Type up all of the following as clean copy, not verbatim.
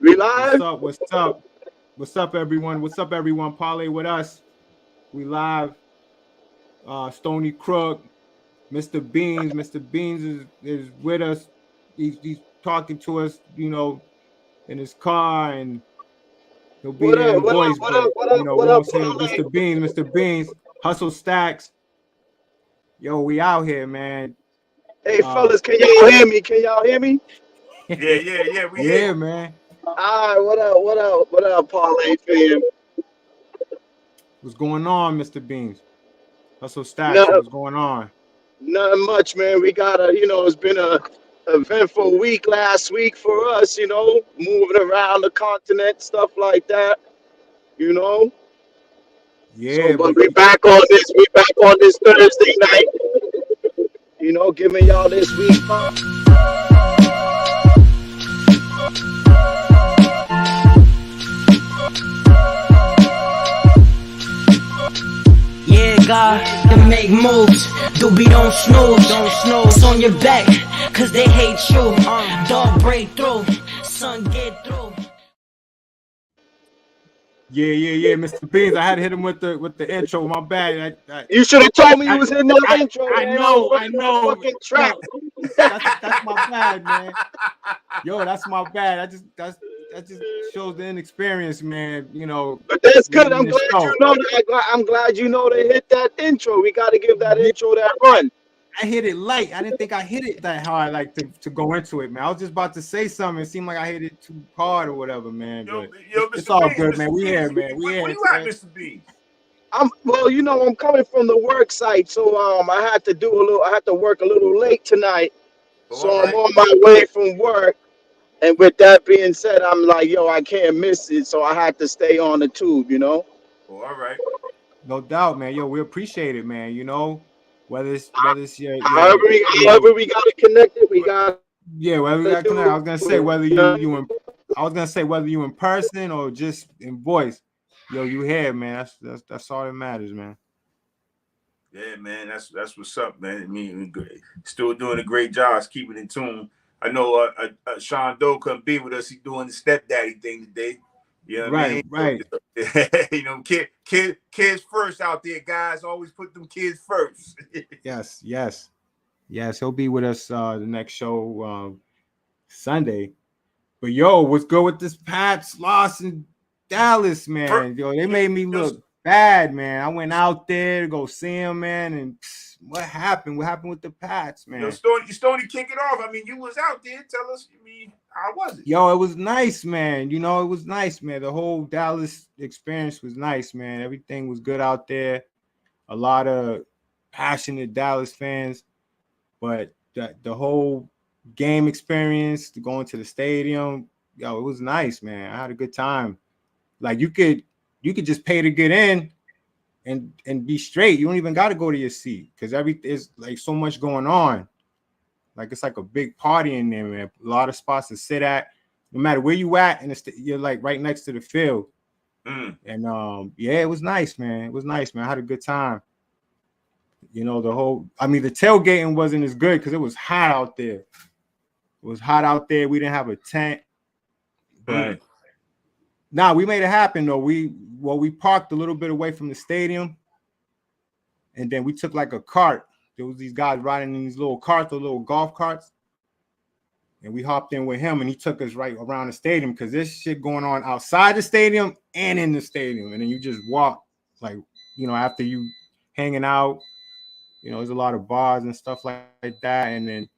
We live? What's up? What's up, everyone? What's up, everyone? Parlay with us. We live. Stony Crook, Mr. Beans. Mr. Beans is with us. He's talking to us, in his car, and he'll be What there up? in What up? voice. What up? But What up? we What up, won't say parlay? Mr. Beans. Mr. Beans, Hustle Stacks. Yo, we out here, man. Hey, Uh, fellas, can y'all hear me? Can y'all hear me? Yeah. We hear yeah, you. man. All right, what up? What up? What up, parlay fam? What's going on, Mr. Beans? Hustle Stacks. Nothing, What's going on? nothing much, man. We got it's been a eventful week last week for us, moving around the continent, stuff like that, you know. So, Yeah, but but we back on this Thursday night, giving y'all this week. Yeah, God, to make moves. Doobie don't snooze. It's on your back, cause they hate you. Dog break through, sun get through. yeah, Mr. Beans. I had to hit him with the intro. My bad. You should have told me you I, was in that I, intro, I man. I was know, I running that know. fucking Yo, trap. that's my bad, man. Yo, that's my bad. That just shows the inexperience, man. But that's good. Leading I'm this glad you show. know that. I'm glad you know to hit that intro. We got to give that Yeah, intro that run. I hit it light. I didn't think I hit it that hard, like to go into it, man. I was just about to say something. It seemed like I hit it too hard or whatever, man. Yo, But yo, it's Mr. all Beans, good, man. Mr. We Beans, here, man. We where here, you at, man. Mr. Beans? I'm coming from the work site, so I had to work a little late tonight. Oh, So all I'm right. on my way from work. And with that being said, I'm like, yo, I can't miss it, so I had to stay on the tube. Oh, all right. No doubt, man. Yo, we appreciate it, man. Whether it's However we, however we got it connected, we got to yeah, do whether we got it. connected. I was gonna say whether you in person or just in voice. Yo, you here, man. That's all that matters, man. Yeah, man, that's what's up, man. I mean, still doing a great job, keeping in tune. I know Sean Doe couldn't be with us. He's doing the stepdaddy thing today. You know what I Right, mean? right. Kids first out there, guys. Always put them kids first. Yes. He'll be with us the next show Sunday. But yo, what's good with this Pats loss in Dallas, First, man? Yo, they made me look bad, man. I went out there to go see him, man, and what happened? What happened with the Pats, man? Stony, kick it off. I mean, you was out there. Tell us. I mean, how was it? Yo, it was nice, man. It was nice, man. The whole Dallas experience was nice, man. Everything was good out there. A lot of passionate Dallas fans, but the whole game experience, going to the stadium, yo, it was nice, man. I had a good time. Like you could just pay to get in and be straight. You don't even got to go to your seat because there's like so much going on. Like it's like a big party in there, man. A lot of spots to sit at, no matter where you at, and you're like right next to the field. And yeah, it was nice, man. It was nice, man. I had a good time. The tailgating wasn't as good because it was hot out there. It was hot out there. We didn't have a tent, but we made it happen though. We parked a little bit away from the stadium, and then we took like a cart. There was these guys riding in these little carts, the little golf carts, and we hopped in with him, and he took us right around the stadium because there's shit going on outside the stadium and in the stadium, and then you just walk like after you hanging out. There's a lot of bars and stuff like that, and then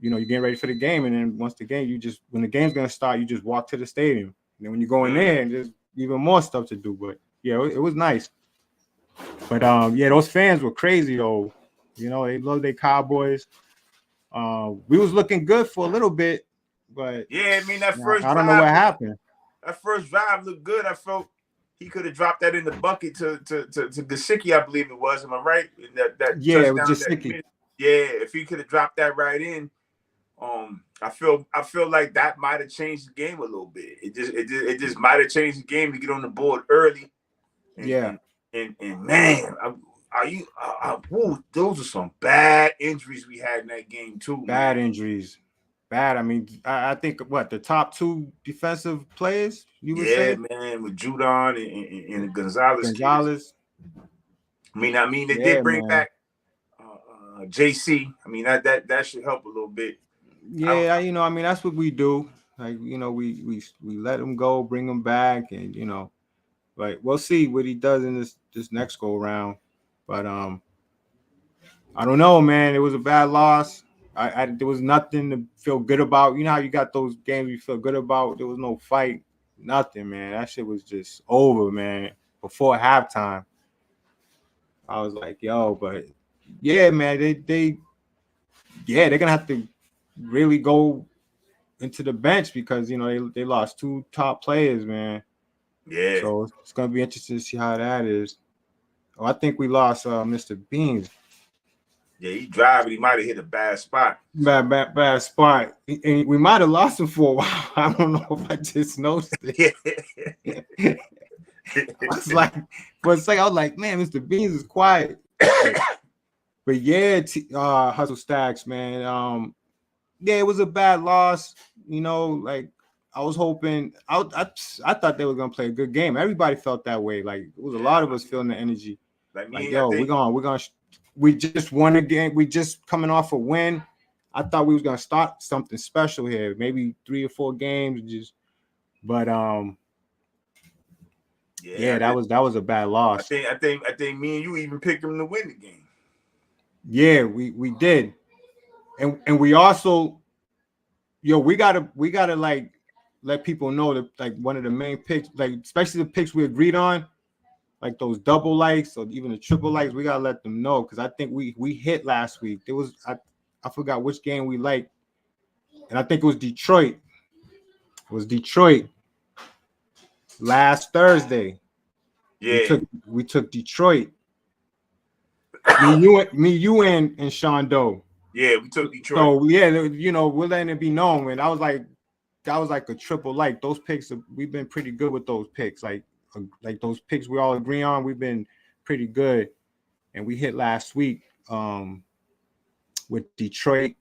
you're getting ready for the game, and then once when the game's gonna start, you just walk to the stadium, and then when you go in there, and there's even more stuff to do. But yeah, it was nice. But yeah, those fans were crazy though. They love their Cowboys. We was looking good for a little bit, but Yeah, I mean that first I don't know what drive. happened. That first drive looked good. I felt he could have dropped that in the bucket to Gesicki, I believe it was. Am I right? That Yeah, it was touchdown. just Gesicki. Yeah, if he could have dropped that right in, I feel like that might have changed the game a little bit. It just might have changed the game to get on the board early. And man, those are some bad injuries we had in that game too. Bad man. injuries. bad. I mean, I think what the top two defensive players you would Yeah, say, man, with Judon and the Gonzalez kids. Gonzalez. I mean, they Yeah, did bring man. back JC. I mean, that should help a little bit. Yeah, I mean, that's what we do. Like, we let him go, bring him back, and like we'll see what he does in this next go round. But I don't know, man. It was a bad loss. I there was nothing to feel good about. You know how you got those games you feel good about. There was no fight, nothing, man. That shit was just over, man. Before halftime, I was like, yo, but yeah, man, they're gonna have to really go into the bench because they lost two top players, man. Yeah, So it's gonna be interesting to see how that is. Oh, I think we lost Mr. Beans. yeah, he driving. He might have hit a bad spot. Bad spot. And we might have lost him for a while. I don't know if I just noticed it. Yeah. I was like, for a second, I was like, man, Mr. Beans is quiet. But yeah, Hustle Stacks, man. Yeah, it was a bad loss. Like I was hoping. I thought they were gonna play a good game. Everybody felt that way. Like it was a lot of us feeling the energy. Like Like, me, yo, we just won a game. We just coming off a win. I thought we was gonna start something special here. Maybe 3 or 4 games. But yeah, that was a bad loss. I think me and you even picked them to win the game. Yeah, we did, and we also, we gotta like let people know that like one of the main picks, like especially the picks we agreed on, like those double likes or even the triple likes, we gotta let them know because I think we hit last week. There was I forgot which game we liked, and I think it was Detroit. It was Detroit last Thursday. Yeah, We took Detroit. Me, you, and Sean Doe. yeah, we took Detroit. So yeah, we're letting it be known, man. That was like a triple like. Those picks, we've been pretty good with those picks. Like those picks we all agree on, we've been pretty good. And we hit last week with Detroit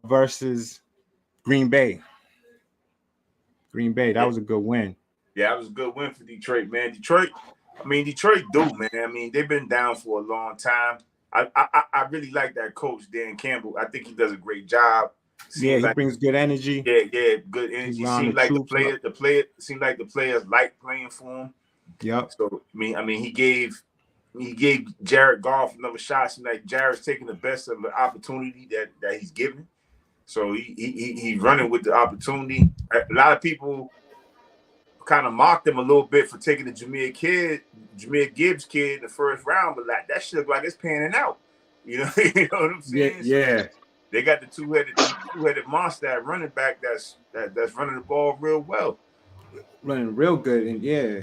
versus Green Bay. That was a good win. Yeah, that was a good win for Detroit, man. Detroit do, man. I mean, they've been down for a long time. I really like that coach, Dan Campbell. I think he does a great job. He brings good energy. Yeah, good energy. Seems like the players like playing for him. Yep. So I mean, he gave Jared Goff another shot. Seems like Jared's taking the best of the opportunity that he's given. So he's running with the opportunity. A lot of people kind of mocked him a little bit for taking the Jahmyr Gibbs kid in the first round, but like that shit look like it's panning out. You know what I'm saying? Yeah. They got the two-headed monster at running back that's running the ball real well. Running real good, and yeah.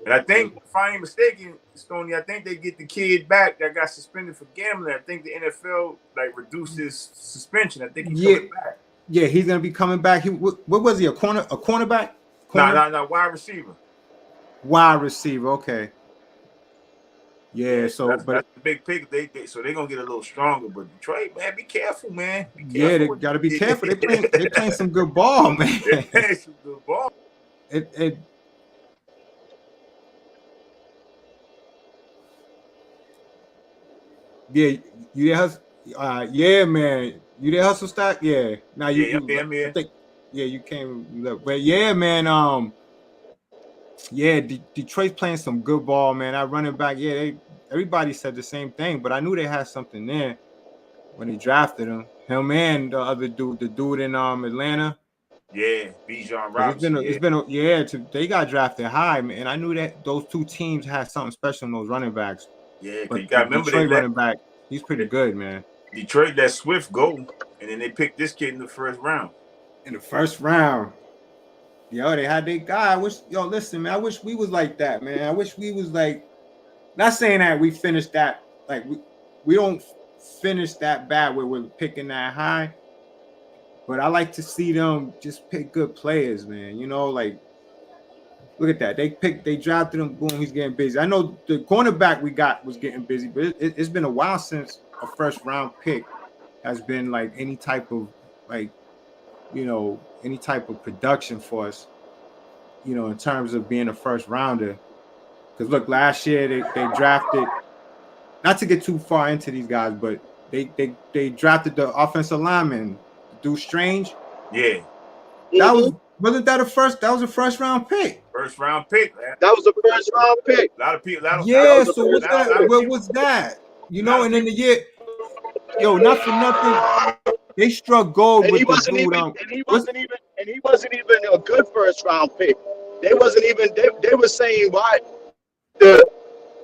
And I think, if I ain't mistaken, Stoney, I think they get the kid back that got suspended for gambling. I think the NFL like reduced his suspension. I think he's coming back. Yeah, he's gonna be coming back. What was he? A cornerback? No, wide receiver. Wide receiver, okay. Yeah, so that's a big pick. So they're gonna get a little stronger. But Detroit, man, be careful, man. Yeah, they gotta be careful. They playing some good ball, man. They playing some good ball. Yeah, yeah, man. You there, Hustle Stack? Yeah. Now I'm here. I think, yeah, you came. But yeah, man. Yeah, Detroit's playing some good ball, man. That running back, yeah, everybody said the same thing, but I knew they had something there when they drafted him. Him and the other dude, the dude in Atlanta. Yeah, Bijan Robinson. They got drafted high, man. And I knew that those two teams had something special in those running backs. Yeah, but you got to remember Detroit running back, he's pretty good, man. Detroit let Swift go, and then they picked this kid in the first round. Yo, they had their guy. Listen, man, I wish we was like that, man. I wish we was like, not saying that we finished that, like we don't finish that bad where we're picking that high, but I like to see them just pick good players, man. Like, look at that. They drafted him, boom, he's getting busy. I know the cornerback we got was getting busy, but it's been a while since a first round pick has been like any type of like any type of production for us, in terms of being a first rounder. Because look, last year they drafted, not to get too far into these guys, but they drafted the offensive lineman, dude Strange. Yeah. That wasn't that a first? That was a first round pick. First round pick. Man. That was a first round pick. A lot of people. Yeah. So what's that? What was that? And then the year, not for nothing, they struck gold And with he the wasn't dude. even. And he wasn't even a good first round pick. They wasn't even. They were saying why the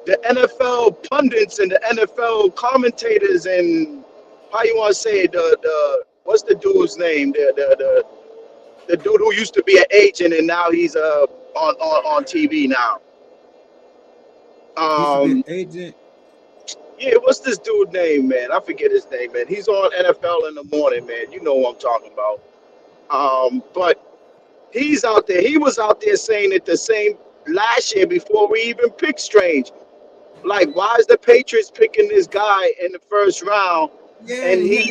NFL pundits and the NFL commentators and how you want to say the what's the dude's name? The dude who used to be an agent and now he's on TV now. Agent. Yeah, what's this dude's name, man? I forget his name, man. He's on NFL in the morning, man. You know what I'm talking about. But he's out there. He was out there saying it the same last year before we even picked Strange. Like, why is the Patriots picking this guy in the first round? Yeah, and he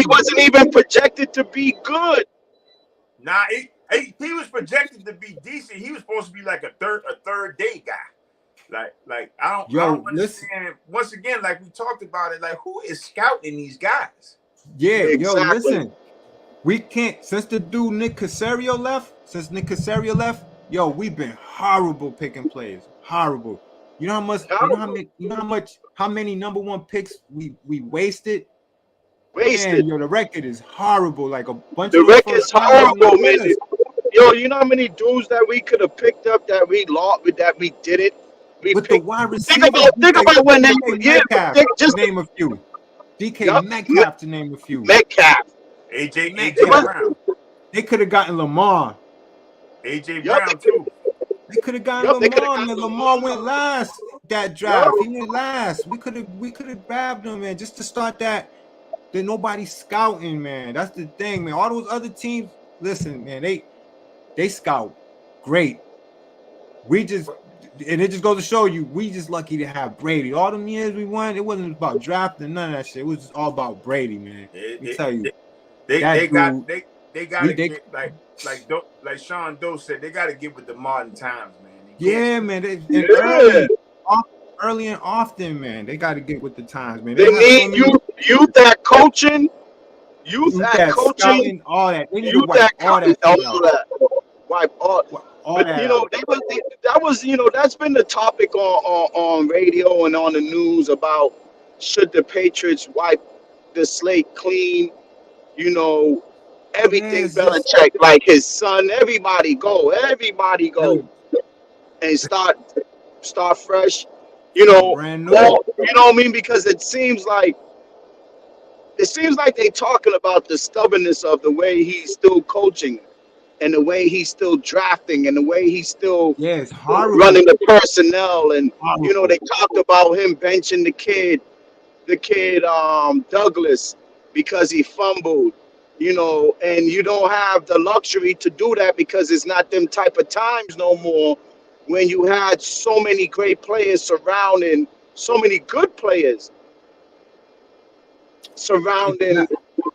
wasn't even projected to be good. Nah, he was projected to be decent. He was supposed to be like a third day guy. Like I don't understand. Once again, like we talked about it, like who is scouting these guys? Yeah, exactly. Listen, we can't since the dude Nick Caserio left. We've been horrible picking players. Horrible. You know how much? How many number one picks we wasted? Man, the record is horrible. Like a bunch. The record is horrible, man. You know how many dudes that we could have picked up that we lost, that we didn't. With the wide receiver, think about when they just name a few. DK Metcalf to name a few. Metcalf. AJ Brown. They could have gotten Lamar. AJ Brown too. They could have gotten Lamar, and Lamar went last that draft. He went last. We could have grabbed him, man, just to start that. Then nobody's scouting, man. That's the thing, man. All those other teams, listen, man, they scout great. And it just goes to show you, we just lucky to have Brady. All them years we won, it wasn't about drafting, none of that shit. It was just all about Brady, man. I tell you, they got to get like Sean Doe said, they got to get with the modern times, man. Early and often, man. They got to get with the times, man. They need youth that coaching, youth that coaching, scouting, all that. They need youth to wipe all that. Wipe all that. That's been the topic on radio and on the news about should the Patriots wipe the slate clean. Everything Belichick, like his son. Everybody go, and start fresh. Brand new. You know what I mean? Because it seems like they talking about the stubbornness of the way he's still coaching, and the way he's still drafting, and the way he's still running the personnel. And they talked about him benching the kid Douglas because he fumbled. And you don't have the luxury to do that because it's not them type of times no more. When you had so many great players surrounding, so many good players surrounding,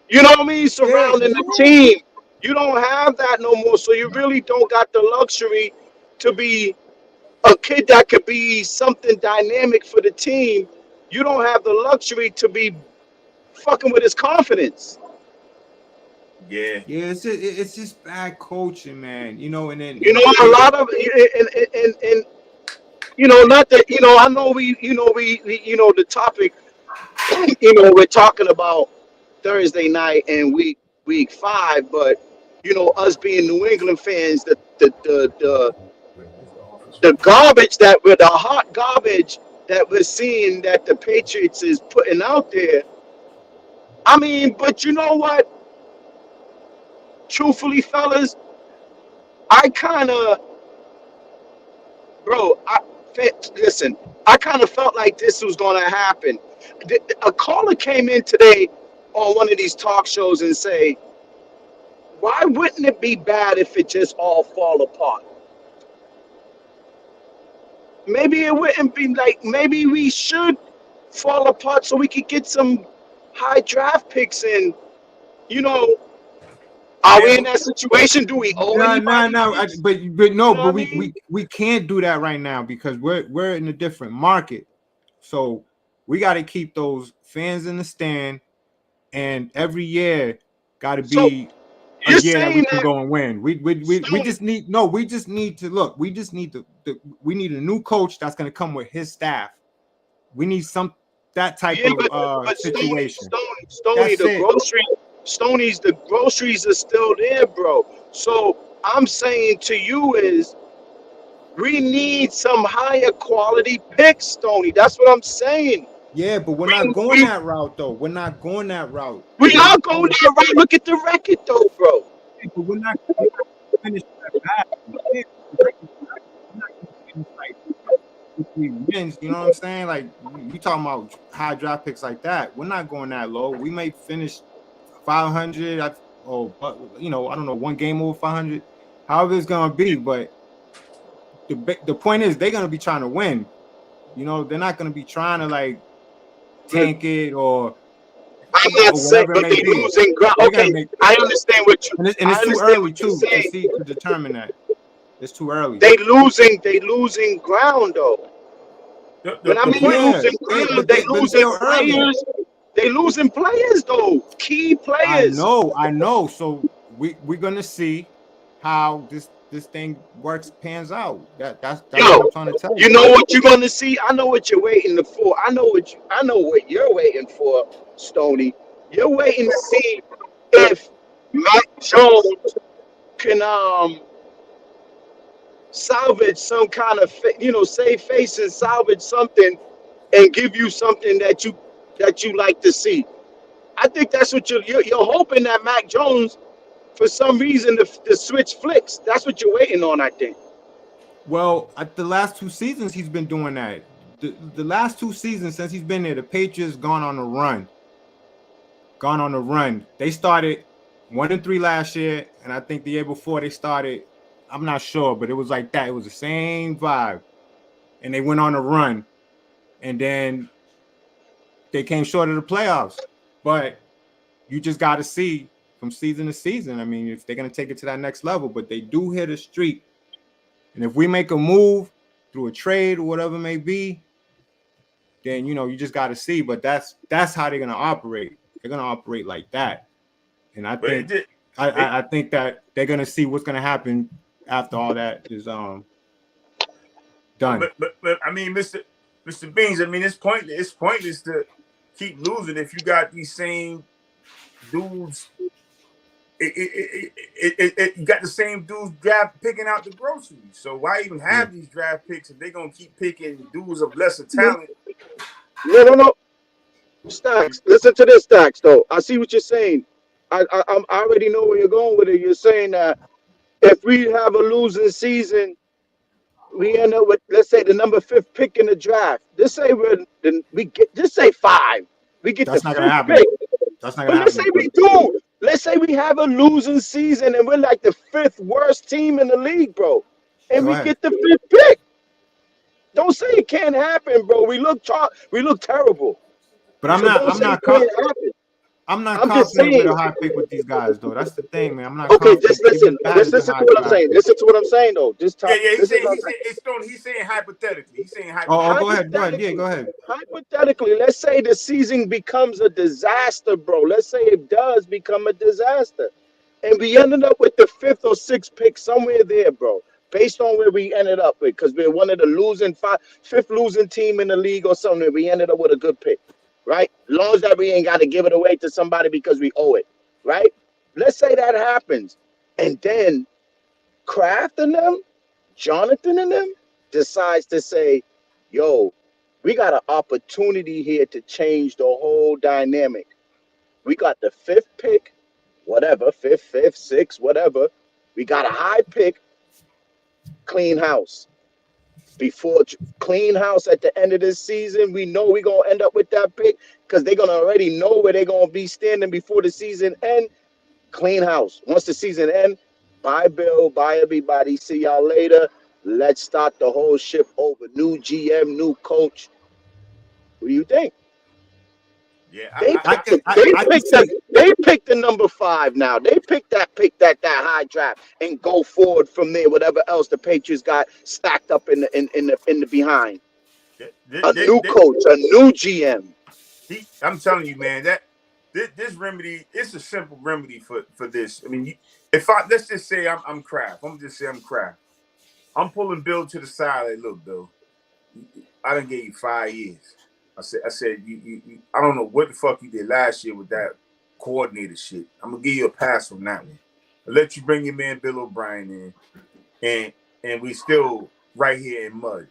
you know what I mean? Surrounding the team. You don't have that no more. So you really don't got the luxury to be a kid that could be something dynamic for the team. You don't have the luxury to be fucking with his confidence. Yeah, it's just bad coaching, man. And then a lot of and not that I know we the topic. We're talking about Thursday night and week 5, but us being New England fans, the garbage the hot garbage that we're seeing that the Patriots is putting out there. I mean, but you know what? Truthfully, fellas, I kind of felt like this was going to happen. A caller came in today on one of these talk shows and say, why wouldn't it be bad if it just all fall apart? Maybe it wouldn't be like, maybe we should fall apart so we could get some high draft picks in, Are we in Now, that situation? Do we owe No, anybody? but You no, know but what I mean? we can't do that right now because we're in a different market. So we got to keep those fans in the stand, and every year got to So be a you're year that we saying can that go and win. We Stone, just need no. We just need to look. We just need we need a new coach that's going to come with his staff. We need that type yeah, of but situation. Stony, That's the it. grocery, Stony's the groceries are still there, bro. So I'm saying to you is we need some higher quality picks, Stony. That's what I'm saying. Yeah, but we're not We going we, that route though. We're not going that route. we We're are not going going. there, right? Look at the record, though, bro. But we're not finish that bad. We're not gonna finish like 2, 3 wins. You know what I'm saying? Like we talking about high draft picks like that. We're not going that low. We may finish 500. I don't know, one game over 500. However it's gonna be, but the point is they're gonna be trying to win. They're not gonna be trying to like But tank it or I'm not saying, whatever it but may they be. losing ground. They're gonna Okay, make, I understand what you. and I it's too understand early what you're too to saying. see to determine that. It's too early. They losing ground though. When I the mean point. Yeah, losing ground, they but it's losing still early. players. They losing players though, key players. I know. So we're gonna see how this thing pans out. That's what Yo, I'm trying to tell you you. know what you're gonna see? I know what you're waiting for. I know what you're waiting for, Stony. You're waiting to see if Matt Jones can salvage some kind of save face and salvage something and give you something that you like to see. I think that's what you're hoping that Mac Jones for some reason the switch flicks. That's what you're waiting on, I think. Well, at the last 2 seasons, he's been doing that. The last 2 seasons since he's been there, the Patriots gone on a run. Gone on a run. They started 1-3 last year, and I think the year before they started. I'm not sure, but it was like that. It was the same vibe, and they went on a run, and then they came short of the playoffs. But you just got to see from season to season. I mean, if they're gonna take it to that next level, but they do hit a streak, and if we make a move through a trade or whatever it may be, then you just got to see. But that's how they're gonna operate. They're gonna operate like that, and I But think it, I think that they're gonna see what's gonna happen after all that is done. but I mean, Mr. Beans, I mean, it's pointless to keep losing if you got these same dudes. You got the same dudes draft picking out the groceries. So why even Yeah, have these draft picks if they're gonna keep picking dudes of lesser talent? No. Stacks. Listen to this, Stacks. Though I see what you're saying. I already know where you're going with it. You're saying that if we have a losing season, we end up with, let's say, the number fifth pick in the draft. Just say we get, just say five. We get the that's not gonna fifth happen. pick. That's not But gonna let's say happen. we do. Let's say we have a losing season and we're like the fifth worst team in the league, bro. And Go we ahead. get the fifth pick. Don't say it can't happen, bro. We look terrible. But So don't say it can't happen. I'm not I'm just confident with saying. a high pick with these guys, though. That's the thing, man. I'm not Okay, just confident. They've listen. been bad Just as a listen to high what I'm draft saying. pick. Listen to what I'm saying, though. Just Yeah, top. yeah. Listen to what I'm saying. He's saying hypothetically. He's saying Oh, hypothetically. go ahead. Go ahead. Yeah, Hypothetically, go ahead. hypothetically, let's say the season becomes a disaster, bro. Let's say it does become a disaster, and we ended up with the fifth or sixth pick somewhere there, bro. Based on where we ended up with, because we're one of the fifth losing team in the league or something. We ended up with a good pick, right? As long as that we ain't got to give it away to somebody because we owe it, right? Let's say that happens, and then Kraft and them, Jonathan and them decides to say, yo, we got an opportunity here to change the whole dynamic. We got the fifth pick, whatever, fifth, sixth, whatever. We got a high pick, clean house. Before clean house at the end of this season, we know we're gonna end up with that pick because they're gonna already know where they're gonna be standing before the season end. Clean house. Once the season end, bye Bill, bye everybody. See y'all later. Let's start the whole ship over. New GM, new coach. What do you think? Yeah, They I picked can the, they I can picked say the, they picked the number 5 now. They picked that high draft and go forward from there. Whatever else the Patriots got stacked up in the behind. A new they, coach, a new GM. I'm telling you, man, that this remedy, it's a simple remedy for this. I mean, if I let's just say I'm Kraft, I'm just say I'm Kraft. I'm pulling Bill to the side. Like, look, Bill, I done gave you 5 years. I said, I don't know what the fuck you did last year with that coordinator shit. I'm gonna give you a pass from that one. I'll let you bring your man Bill O'Brien in, and we still right here in mud.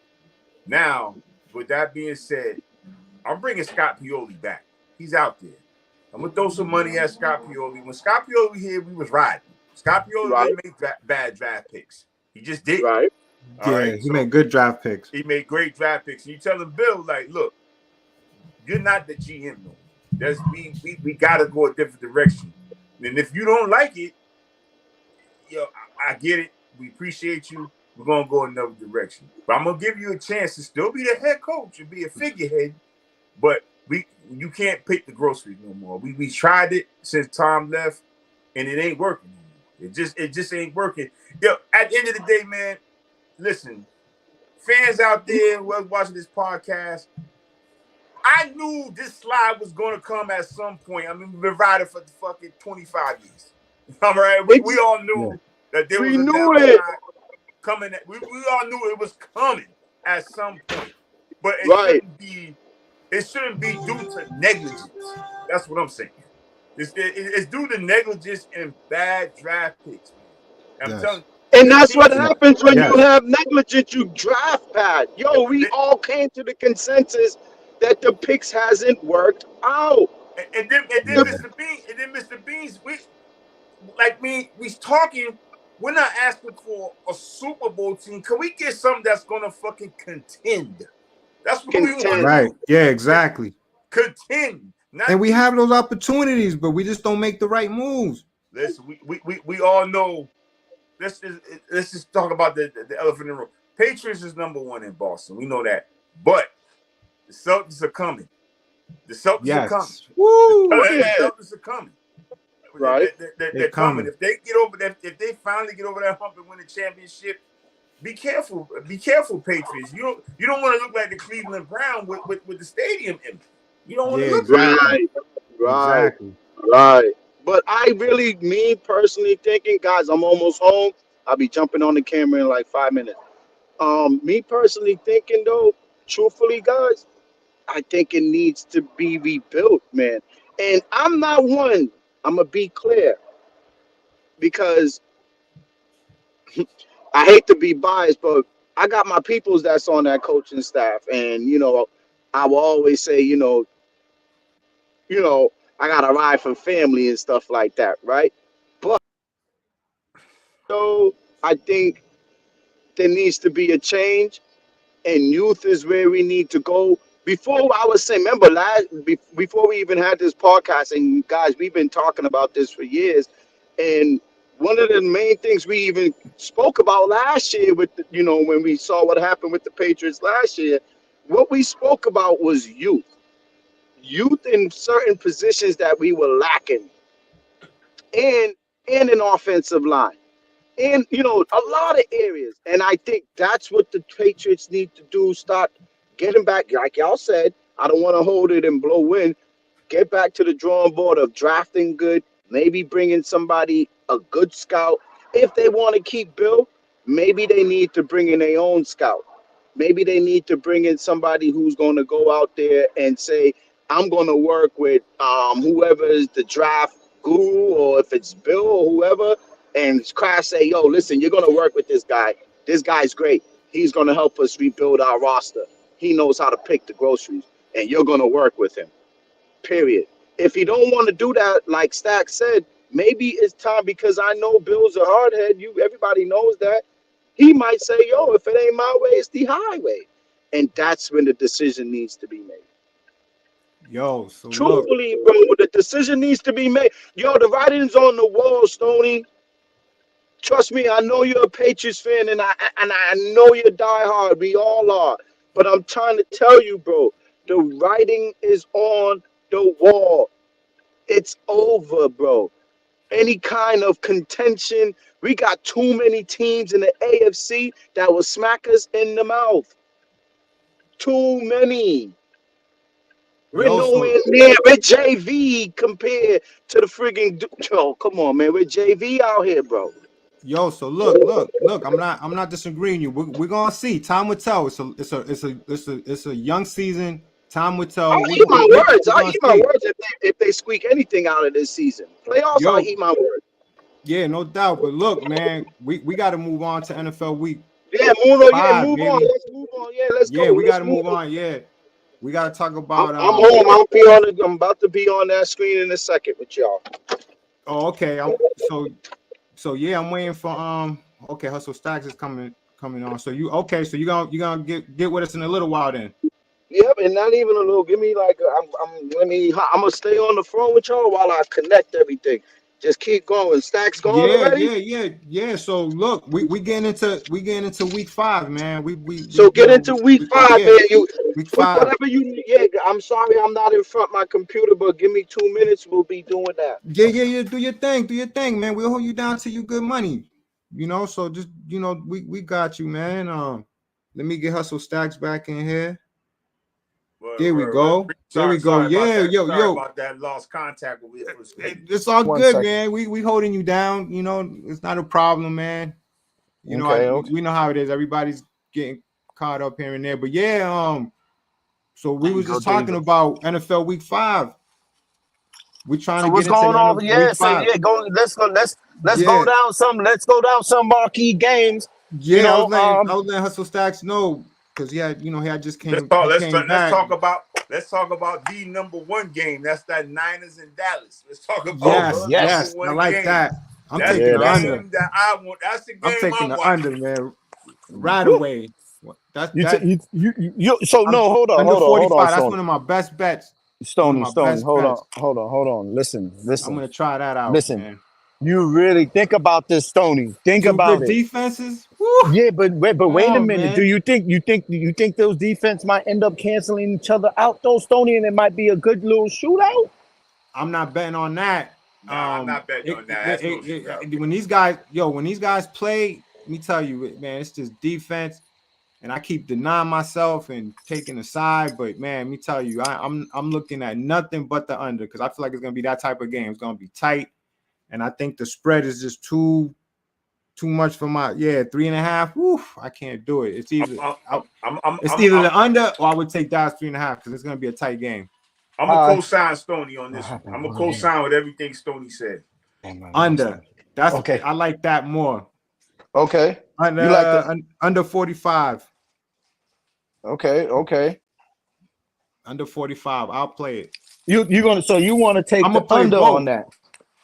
Now, with that being said, I'm bringing Scott Pioli back. He's out there. I'm gonna throw some money at Scott Pioli. When Scott Pioli here, we was riding. Scott Pioli Right, didn't make bad draft picks. He just didn't. right, All yeah, right. he So made good draft picks. he made great draft picks. And you tell him, Bill, like, look, you're not the GM no more. We gotta go a different direction. And if you don't like it, I get it. We appreciate you. We're gonna go another direction. But I'm gonna give you a chance to still be the head coach and be a figurehead. But you can't pick the groceries no more. We tried it since Tom left, and it ain't working no more. It just ain't working. At the end of the day, man, listen, fans out there who are watching this podcast, I knew this slide was gonna come at some point. I mean, we've been riding for the fucking 25 years. All right, we all Yeah. knew that there was we a knew it. downslide coming. We all knew it was coming at some point, but Right. it shouldn't be due to negligence. That's what I'm saying. It's due to negligence and bad draft picks, man. I'm telling Yes. you, And this that's team what is. Yeah. happens when you Yes. have negligence. You draft pad. Yo, we all came to the consensus that the picks hasn't worked out. And then Yeah. Mr. Beans, we talking. We're not asking for a Super Bowl team. Can we get something that's gonna fucking contend? That's what we want to Contend. Right. do. Yeah, exactly. Contend, And not we just have those opportunities, but we just don't make the right moves. listen. We all know. Let's just talk about the elephant in the room. Patriots is number one in Boston. We know that, but the Celtics are coming. The Celtics are coming. Yes. Woo! Oh The yeah. Celtics are coming. Right. They're They're coming. coming. If they get over that, if they finally get over that hump and win the championship, be careful. Be careful, Patriots. You don't want to look like the Cleveland Brown with the stadium empty. You don't want Yeah, to look like that. exactly. Right. Right. Exactly. Right. But I really, me personally thinking, guys, I'm almost home. I'll be jumping on the camera in like 5 minutes. Me personally thinking though, truthfully, guys, I think it needs to be rebuilt, man. And I'm not one. I'm gonna be clear because I hate to be biased, but I got my peoples that's on that coaching staff, and I will always say, I got to ride for family and stuff like that, right? But so I think there needs to be a change, and youth is where we need to go. Before I was saying, remember before we even had this podcast, and guys, we've been talking about this for years, and one of the main things we even spoke about last year when we saw what happened with the Patriots last year, what we spoke about was youth in certain positions that we were lacking, and an offensive line, and a lot of areas. And I think that's what the Patriots need to do. Start getting back, like y'all said. I don't want to hold it and blow wind. Get back to the drawing board of drafting good, maybe bringing somebody, a good scout. If they want to keep Bill, maybe they need to bring in their own scout. Maybe they need to bring in somebody who's going to go out there and say, I'm going to work with whoever is the draft guru, or if it's Bill or whoever, and Crash say, yo, listen, you're going to work with this guy. This guy's great. He's going to help us rebuild our roster. He knows how to pick the groceries, and you're going to work with him. Period. If you don't want to do that, like Stack said, maybe it's time, because I know Bill's a hardhead. Everybody knows that. He might say, yo, if it ain't my way, it's the highway. And that's when the decision needs to be made. Yo, so look, Truthfully, bro, the decision needs to be made. Yo, the writing's on the wall, Stoney. Trust me, I know you're a Patriots fan, and I know you're diehard. We all are. But I'm trying to tell you, bro, the writing is on the wall. It's over, bro. Any kind of contention. We got too many teams in the AFC that will smack us in the mouth. Too many. We're Yo, so nowhere near. We're JV compared to the friggin' Yo, come on, man. We're JV out here, bro. so look. I'm not disagreeing you. We're gonna see. Time will tell. It's a young season. Time will I'll tell. We're eat gonna my we're, words. we're I'll gonna eat my see. words if they squeak anything out of this season. Playoffs, I'll Yo, eat my words. yeah, no doubt. But look, man, we got to move on to NFL Week Yeah, move on. Yeah, 5, move on. baby. Let's move on. Yeah, let's go. Yeah, we got Let's to move move on. on. Yeah, we got to talk I'm, about I'm home. I'll be on it. I'm about to be on that screen in a second with y'all. Oh, okay. So yeah, I'm waiting for Okay, Hustle Stacks is coming on. So you gonna get with us in a little while then. Yep, and not even a little. Give me like I'm gonna stay on the phone with y'all while I connect everything. Just keep going. Stacks going already. Yeah. So look, we getting into week 5, man. We So get into week five, yeah, man. You week put 5. whatever you need. Yeah, I'm sorry I'm not in front of my computer, but give me 2 minutes. We'll be doing that. Yeah. Do your thing, man. We'll hold you down till you good money. So just we got you, man. Let me get Hustle Stacks back in here. There we go. There we go. Sorry about Yeah, that. Sorry yo. about that. Lost contact when we was speaking. It's all One good, second. man. We holding you down. It's not a problem, man. Okay, okay. We know how it is. Everybody's getting caught up here and there. But yeah, so we There you was go. just There you talking go. about NFL Week 5. We're trying So to what's get into going the on? NFL Yeah, Week so 5. yeah, let's go Yeah, down some. Let's go down some marquee games. You I was know, letting Hustle Stacks know because he had just Let's came talk. he came back. Let's talk about the number one game. That's that Niners and Dallas. Let's talk oh about the number Yes, yes, I one like game. that. I'm That's taking the yeah, the that's under. game that I want. That's the I'm game taking I'm the under, watching. man. Right Woo. away. That's You, that. you. So I'm no, under hold on, 45. That's Stony, one of my best bets. One of Stony, my Stony. best bets. Hold on. I'm Listen. gonna try that out, Listen. man. You really think about this, Stony. Think Two about good it. defenses. Woo! Yeah, but Come wait a on, minute. Do man. you think those defense might end up canceling each other out, though, Stony, and it might be a good little shootout? I'm not betting on that. Nah, I'm not betting on that. That's no shootout. When these guys play, let me tell you, man, it's just defense, and I keep denying myself and taking a side. But man, let me tell you, I'm looking at nothing but the under because I feel like it's gonna be that type of game. It's gonna be tight, and I think the spread is just too much for my 3.5. Woof, I can't do it. It's either the under or I would take Dallas 3.5 because it's gonna be a tight game. I'm a co-sign Stoney on this one. I'm a co-sign with everything Stoney said. Under. Okay. I like that more. Okay. Under, You like that? Under 45. Okay. Under 45. I'll play it. You want to take the under both. on that?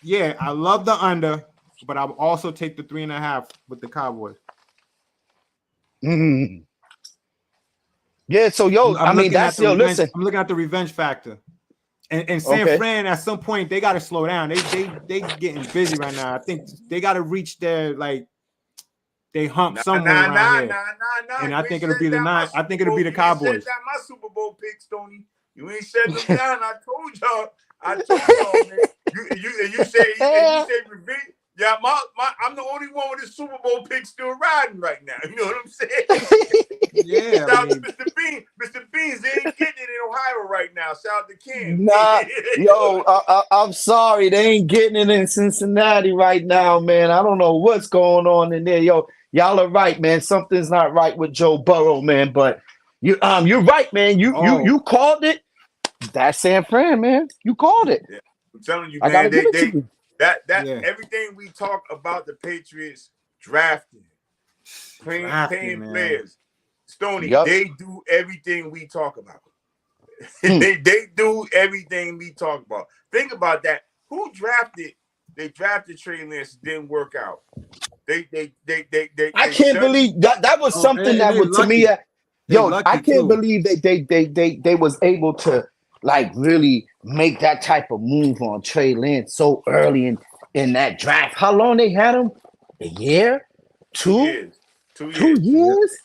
Yeah, I love the under, but I'll also take the 3.5 with the Cowboys. Mm. Yeah. So listen. I'm looking at the revenge factor. And San Fran at some point they got to slow down. They getting busy right now. I think they got to reach their they hump somewhere around here. And I think it'll be the nine. I think it'll be the Cowboys. You ain't shut down my Super Bowl pick, Stoney. You ain't shutting them down. I told y'all, man. You say revenge. Yeah, I'm the only one with the Super Bowl pick still riding right now. You know what I'm saying? Yeah. Shout out to Mr. Bean. Mr. Beans, they ain't getting it in Ohio right now. Shout out to Kim. Nah, yo, I'm sorry. They ain't getting it in Cincinnati right now, man. I don't know what's going on in there. Yo, y'all are right, man. Something's not right with Joe Burrow, man. But you're right, man. You called it. That's San Fran, man. You called it. Yeah. I'm telling you, I man. gotta give it to you. Everything we talk about the Patriots drafting, paying players, Stoney, they do everything we talk about. they do everything we talk about. Think about that. Who drafted? They drafted Trey Lance. Didn't work out. I can't believe that was something that was to me. I can't believe they was able to really make that type of move on Trey Lance so early in that draft. How long they had him? A year? 2 years. 2 years. 2 years?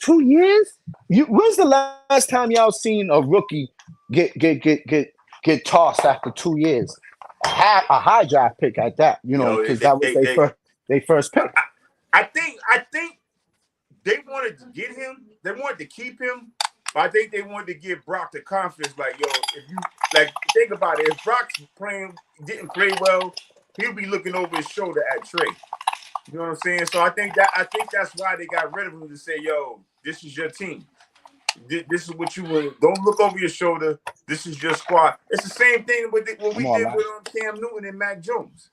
2 years? When's the last time y'all seen a rookie get get tossed after 2 years. A high draft pick at that, because that was their first pick. I think they wanted to get him. They wanted to keep him. But I think they wanted to give Brock the confidence, like, yo, if you think about it, if Brock's didn't play well, he'll be looking over his shoulder at Trey. You know what I'm saying? So I think that's why they got rid of him, to say, yo, this is your team. This is what you want. Don't look over your shoulder. This is your squad. It's the same thing with what we did with Cam Newton and Mac Jones.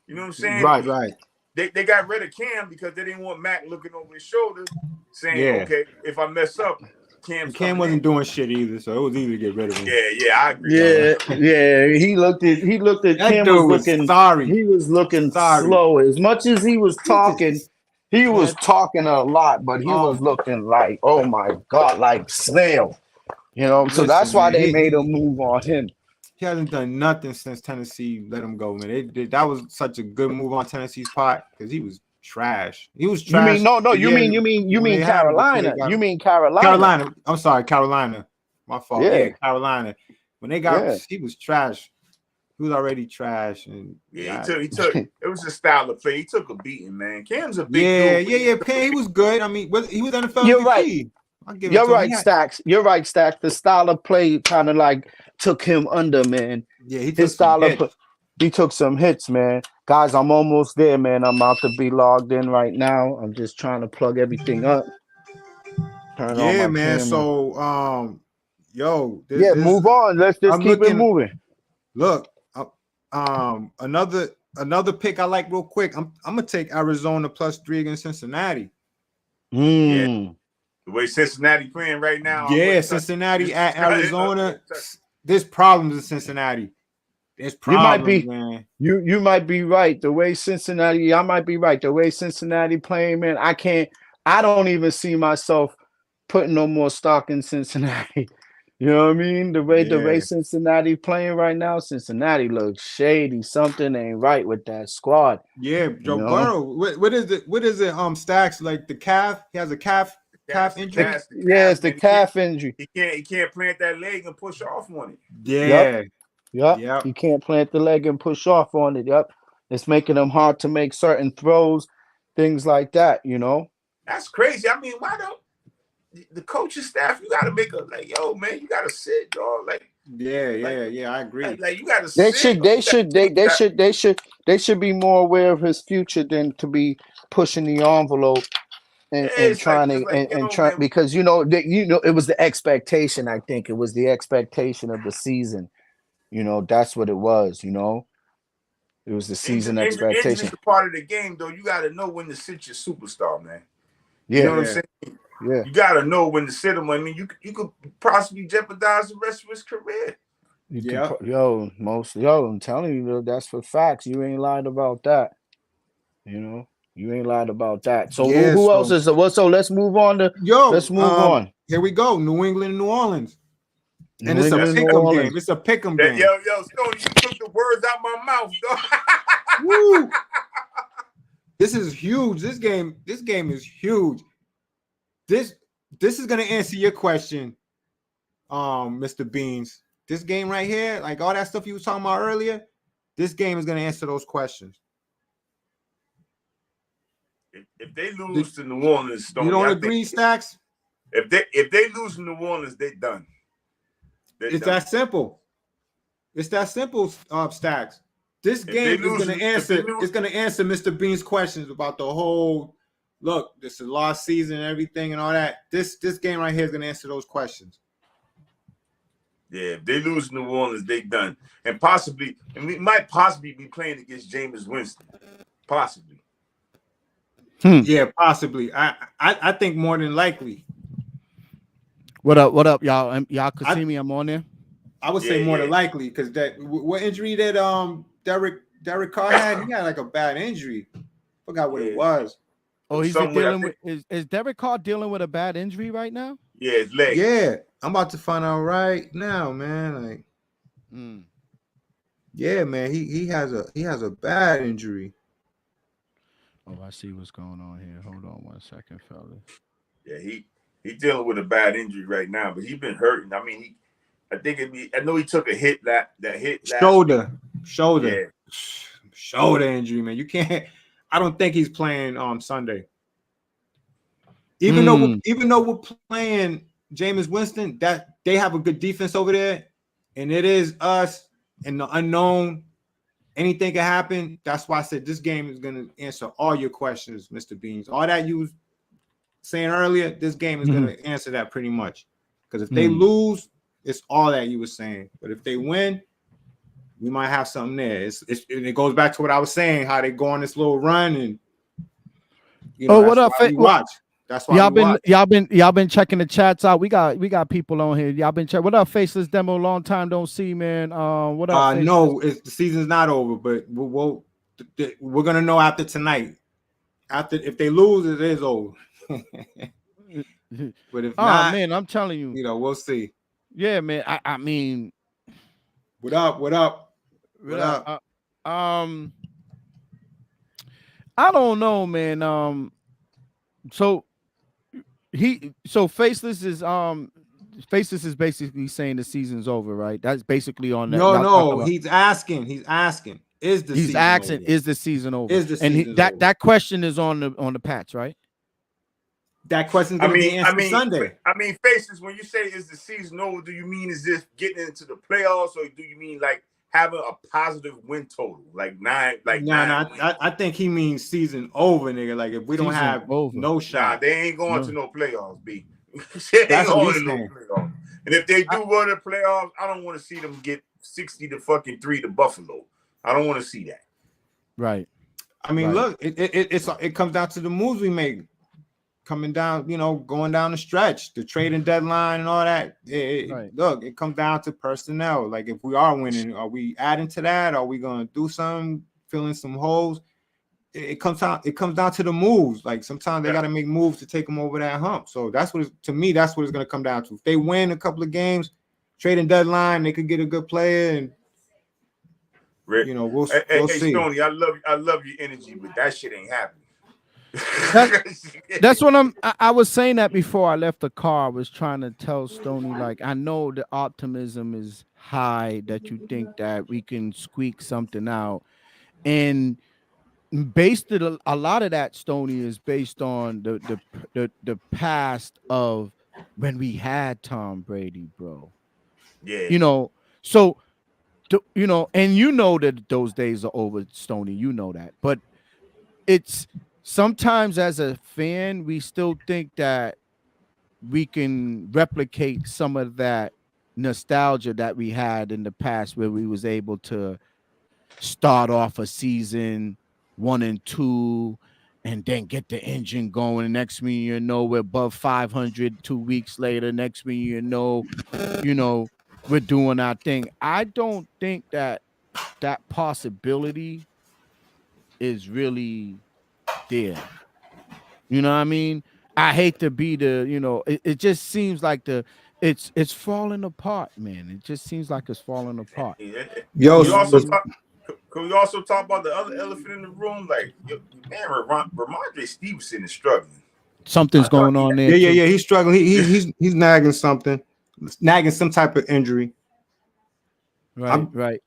You know what I'm saying? Right. They got rid of Cam because they didn't want Mac looking over his shoulder, saying, okay, if I mess up, Cam wasn't doing shit either, so it was easy to get rid of him. Yeah, I agree. Yeah. He looked at Cam was looking sorry. He was looking slow. As much as he was talking, he was talking a lot, but he was looking like, oh my God, like snail. So that's why they made a move on him. He hasn't done nothing since Tennessee let him go, man. That was such a good move on Tennessee's part because he was trash. He was trash. You mean Carolina. You mean Carolina. Carolina. I'm sorry, Carolina. My fault. Yeah, Carolina. When they got he was trash. He was already trash. And he took it was a style of play. He took a beating, man. Cam's a big dude. Yeah. Cam, he was good. I mean, he was NFL MVP. You're right. You're right, Stacks. You're right, Stacks. The style of play kind of like took him under, man. Yeah, his style of play. He took some hits, man. Guys, I'm almost there, man. I'm about to be logged in right now. I'm just trying to plug everything up. Turn on my man. Camera. So, move on. Let's just keep it moving. Look, another pick I like real quick. I'm gonna take Arizona +3 against Cincinnati. Yeah. The way Cincinnati playing right now. Yeah, Cincinnati at Arizona. There's problems in Cincinnati. There's problems, man. You might be right. The way Cincinnati, I might be right. The way Cincinnati playing, man, I don't even see myself putting no more stock in Cincinnati. You know what I mean? The way Cincinnati playing right now, Cincinnati looks shady. Something ain't right with that squad. Yeah, Joe Burrow. What is it? What is it? Stacks, like the calf. He has a calf injury. It's the calf injury. He can't plant that leg and push off on it. Yeah. Yep. He can't plant the leg and push off on it. Yep. It's making him hard to make certain throws, things like that, That's crazy. I mean, why don't the coaching staff, you gotta make yo, man, you gotta sit, dog. I agree. Like you gotta sit. They should be more aware of his future than to be pushing the envelope and trying because it was the expectation. I think it was the expectation of the season. That's what it was. It was the season expectation. It's a part of the game, though. You got to know when to sit your superstar, man. Yeah, you know what I'm saying? Yeah, you got to know when to sit him. I mean, you could possibly jeopardize the rest of his career. I'm telling you, that's for facts. You ain't lied about that. You ain't lied about that. So who else is what? So let's move on to let's move on. Here we go. New England, New Orleans. And it's a pick'em game. It's a pick'em game. Yo, Stoney, you took the words out my mouth, dog. Woo! This is huge. This game is huge. This is gonna answer your question, Mr. Beans. This game right here, like all that stuff you was talking about earlier, this game is gonna answer those questions. If they lose to New Orleans, Stoney, you don't agree, Stacks? If they lose to New Orleans, they're done. It's that simple. It's that simple, Stacks. This game is going to answer. It's going to answer Mr. Bean's questions about the whole. Look, this is last season and everything and all that. This game right here is going to answer those questions. Yeah, if they lose New Orleans, they done, and we might possibly be playing against Jameis Winston, possibly. Yeah, possibly. I think more than likely. What up, y'all? Y'all can see me. I'm on there. I would say more than likely because that what injury that Derek Carr had? He had like a bad injury. Forgot what it was. Oh, he's dealing with. Is Derek Carr dealing with a bad injury right now? Yeah, his leg. Yeah, I'm about to find out right now, man. Like, yeah, man, he has a bad injury. Oh, I see what's going on here. Hold on 1 second, fellas. Yeah, he dealing with a bad injury right now, but he's been hurting. I mean, I think I know he took a hit that hit shoulder injury, man. You can't. I don't think he's playing on Sunday. Even though we're playing Jameis Winston, that they have a good defense over there, and it is us and the unknown. Anything can happen. That's why I said this game is going to answer all your questions, Mr. Beans. All that you was saying earlier, this game is going to answer that pretty much. Because if they lose, it's all that you were saying. But if they win, we might have something there. It goes back to what I was saying, how they go on this little run, and what up? Watch. That's why y'all been checking the chats out. We got people on here. Y'all been checking. What up, Faceless Demo? Long time don't see, man. What up? No, the season's not over, but we're gonna know after tonight. If they lose, it is over. But if not, man, I'm telling you, we'll see. Yeah, man. I mean, what up? I don't know, man. So Faceless is basically saying the season's over, right? That's basically on that. No, he's asking. Is the season over? That question is on the patch, right? That question is going to be answered Sunday. I mean, Faces, when you say is the season over, do you mean is this getting into the playoffs, or do you mean like having a positive win total, like nine? I think he means season over, nigga. Like if we don't have no shot, they ain't going to no playoffs, B. That's what he's saying. And if they do go to the playoffs, I don't want to see them get 60-3 to Buffalo. I don't want to see that. Right. I mean, look, it comes down to the moves we make. Coming down, going down the stretch, the trading deadline and all that. Look, it comes down to personnel. Like if we are winning, are we adding to that? Are we going to do something, filling some holes? It comes down to the moves. Like sometimes they got to make moves to take them over that hump. So that's what it's going to come down to. If they win a couple of games, trading deadline, they could get a good player, and we'll see. Stoney, I love your energy, but that shit ain't happening. That's what I was saying that before I left the car. I was trying to tell Stoney, like, I know the optimism is high that you think that we can squeak something out, and a lot of that, Stoney, is based on the past of when we had Tom Brady, bro. Yeah, so and that those days are over, Stoney. You know that, but it's sometimes as a fan, we still think that we can replicate some of that nostalgia that we had in the past, where we was able to start off a season 1-2 and then get the engine going. Next thing you know, we're above 500 2 weeks later. Next thing you know, we're doing our thing. I don't think that possibility is really there. You know what I mean? I hate to be it just seems like it's falling apart, man. It just seems like it's falling apart. Can we also talk about the other elephant in the room? Like, man, Ramondre Stevenson is struggling. Something's going on there. Yeah, he's struggling. He's nagging something, some type of injury. Right.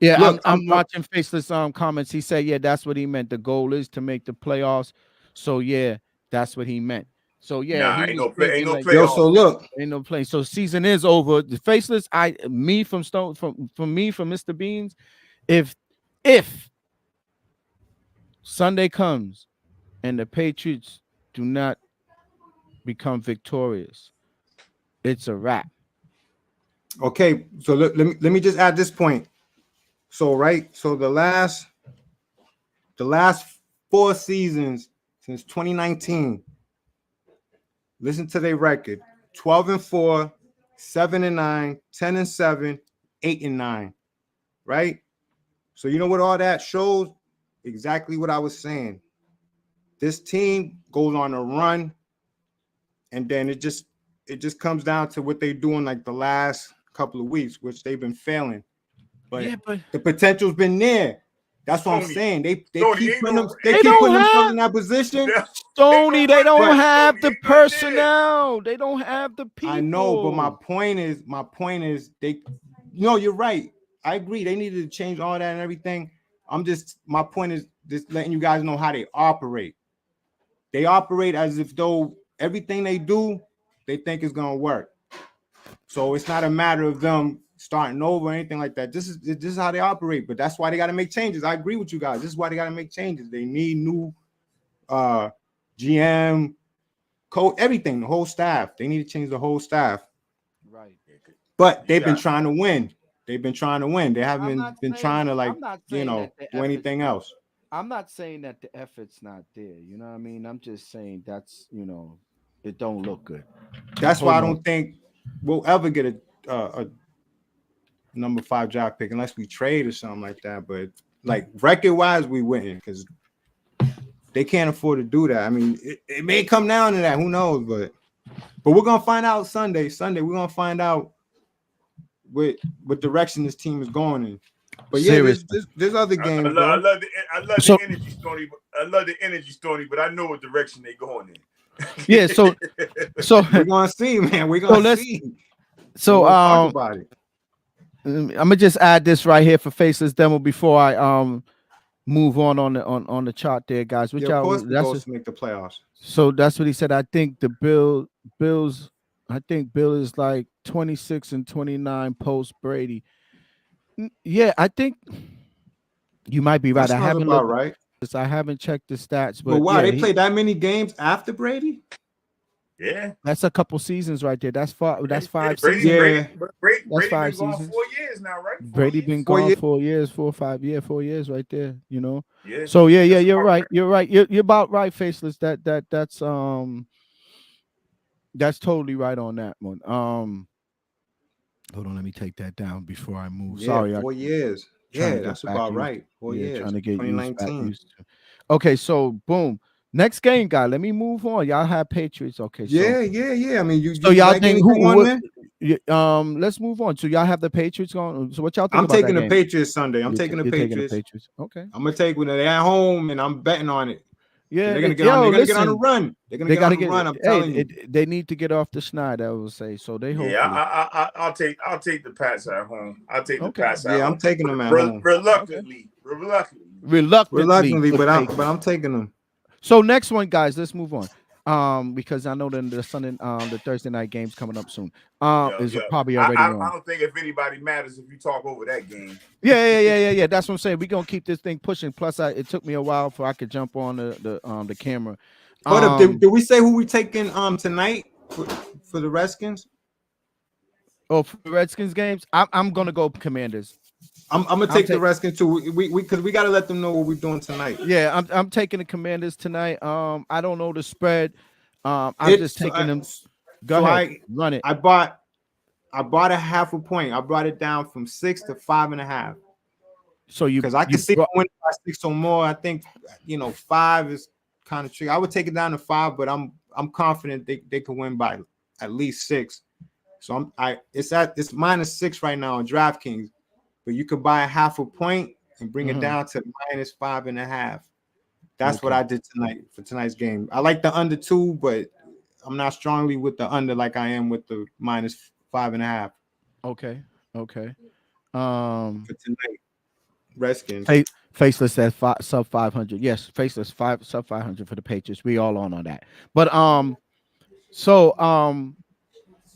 I'm watching Faceless comments. He said, yeah, that's what he meant. The goal is to make the playoffs. So yeah, that's what he meant. So yeah, ain't no play. So look, ain't no play. So season is over. The Faceless, from Mr. Beans, if Sunday comes and the Patriots do not become victorious, it's a wrap. Okay, so let me just add this point. So the last 4 seasons since 2019, listen to their record: 12-4, 7-9, 10-7, 8-9. Right? So you know what all that shows? Exactly what I was saying. This team goes on a run, and then it just comes down to what they're doing like the last couple of weeks, which they've been failing. But the potential's been there. That's what I'm saying. They keep putting themselves in that position. Stoney, they don't have the personnel. They don't have the people. I know, but my point is, they. You're right. I agree. They needed to change all that and everything. My point is just letting you guys know how they operate. They operate as if though everything they do, they think is gonna work. So it's not a matter of them starting over or anything like that. This is how they operate. But that's why they got to make changes. I agree with you guys. This is why they got to make changes. They need new GM, coach, everything, the whole staff. They need to change the whole staff. Right. But they've been trying to win. They've been trying to win. They haven't been trying to do anything else. I'm not saying that the effort's not there. You know what I mean? I'm just saying that's, it don't look good. That's why I don't think we'll ever get a number 5 draft pick unless we trade or something like that. But like record-wise, we wouldn't because they can't afford to do that. I mean, it may come down to that. Who knows? But we're gonna find out Sunday. We're gonna find out what direction this team is going in. But yeah, there's other games. I love the energy, Stoney. I love the energy, Stoney. But I know what direction they're going in. Yeah, so we're gonna see, man. We're gonna see. So talk about it. I'm gonna just add this right here for Faceless Demo before I move on the chart there, guys. Which of course that's just make the playoffs. So that's what he said. I think the Bills. I think Bill is like 26-29 post Brady. Yeah, I think you might be right. That sounds about right. I haven't checked the stats, but wow, they played that many games after Brady? Yeah, that's a couple seasons right there. That's 5 seasons. Brady been 5 seasons. Gone 4 years now, right? Brady been gone 4 years, 4 or 5 years, 4 years right there. Yeah. So yeah, you're right. You're right. You're about right, Faceless. That's totally right on that one. Hold on, let me take that down before I move. Yeah, Sorry, 4 years. Yeah, that's about right. 4 years. Trying to get 2019. used to. Okay, so boom. Next game, guy. Let me move on. Y'all have Patriots. Okay. So, yeah. I mean, so y'all think who won? Let's move on. So y'all have the Patriots on. So what y'all think? I'm taking the Patriots Sunday. I'm taking the Patriots. Okay. I'm gonna take when they're at home, and I'm betting on it. Yeah, they're gonna get on. They're gonna get on the run. They're gonna get on the run. I'm telling you, they need to get off the schneid. I will say. So they hope. Yeah, I'll take the Pats at home. I'll take the Pats at home. Yeah, I'm taking them at home. Reluctantly, but I'm taking them. So next one, guys, let's move on. Because I know the Sunday, the Thursday night game's coming up soon. Is probably already on. I don't think if anybody matters if you talk over that game. Yeah. That's what I'm saying. We're gonna keep this thing pushing. Plus, it took me a while for I could jump on the camera. But did we say who we taking tonight for the Redskins? Oh, for the Redskins games, I'm gonna go Commanders. I'm gonna take the Redskins too. Because we gotta let them know what we're doing tonight. Yeah, I'm taking the Commanders tonight. I don't know the spread. I'm just taking them. Go ahead, run it. I bought a half a point. I brought it down from 6 to 5.5. So because I can see them winning by 6 or more. I think 5 is kind of tricky. I would take it down to 5, but I'm confident they can win by at least 6. So it's -6 right now on DraftKings. But you could buy a half a point and bring it down to -5.5. That's what I did tonight for tonight's game. I like the under 2, but I'm not strongly with the under like I am with the -5.5. Okay. For tonight, Redskins. Faceless at sub 500. Yes, Faceless sub 500 for the Patriots. We all on that. But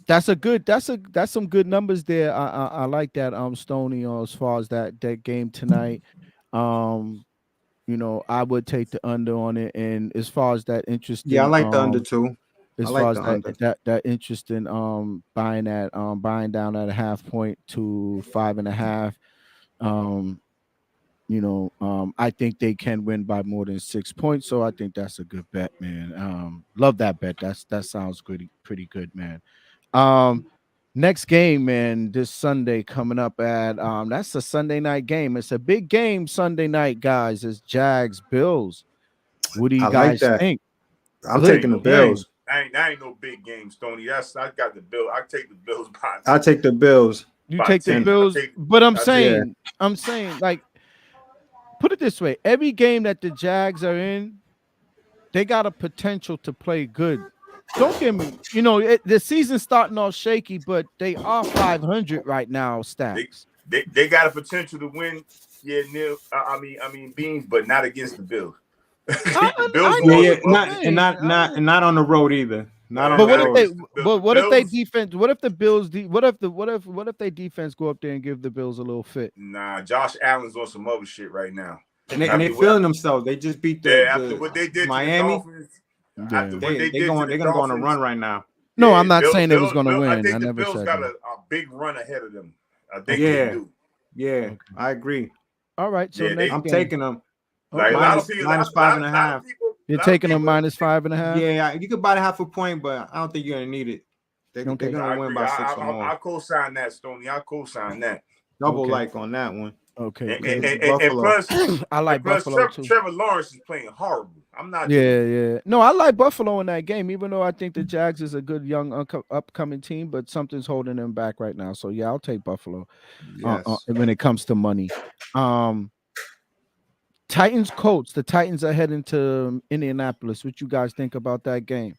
that's some good numbers there. I like that Stoney as far as that game tonight. I would take the under on it, and as far as that interest, I like the under too. As far as that interest in buying down at a half point to 5.5. I think they can win by more than 6 points. So I think that's a good bet, man. Love that bet. That sounds pretty good, man. Next game, man, this Sunday coming up at that's a Sunday night game. It's a big game Sunday night, guys. It's Jags Bills. What do you guys think? I'm taking the Bills. That ain't no big game, Stoney. I got the Bills. I take the Bills by 10. I take the Bills. You take the Bills, but I'm saying, like, put it this way: every game that the Jags are in, they got a potential to play good. Don't get me, the season's starting off shaky, but they are 500 right now. Stacks. They got a potential to win. Yeah, Neil. I mean Beans, but not against the Bills. The Bills not on the road either. Not on but the road. What if they defense? What if the Bills? What if they defense go up there and give the Bills a little fit? Nah, Josh Allen's on some other shit right now. And they feeling themselves. They just beat after what they did Miami. To the Dolphins, after what they're gonna go on a run right now. No, I'm not saying they was gonna win. I think the never Bills said got that. a big run ahead of them. I think they do. Yeah, okay. I agree. All right, so I'm taking them. Like minus 5.5. You're taking them minus 5.5. Yeah, you could buy a 0.5 point, but I don't think you're gonna need it. They're gonna win by 6 or more. I'll co-sign that, Stoney. I'll co-sign that. Double like on that one. Okay. And plus, I like Buffalo too. Trevor Lawrence is playing horrible. I'm not. Yeah. No, I like Buffalo in that game, even though I think the Jags is a good young upcoming team, but something's holding them back right now. So yeah, I'll take Buffalo. Yes. When it comes to money. Titans Colts. The Titans are heading to Indianapolis. What you guys think about that game?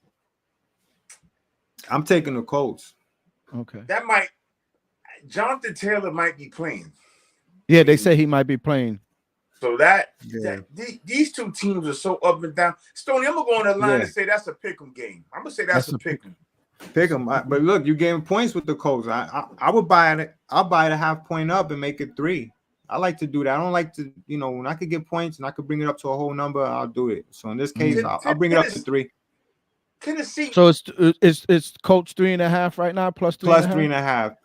I'm taking the Colts. Okay. Jonathan Taylor might be playing. Yeah, they say he might be playing. So these two teams are so up and down. Stoney, I'm gonna go on the line and say that's a pick'em game. I'm gonna say that's a pick'em. Pick'em. But look, you gave points with the Colts. I would buy it. I'll buy it a half point up and make it 3. I like to do that. I don't like to, when I could get points and I could bring it up to a whole number, I'll do it. So in this case, I'll bring it up to 3. Tennessee. So it's Colts 3.5 right now, plus 3.5,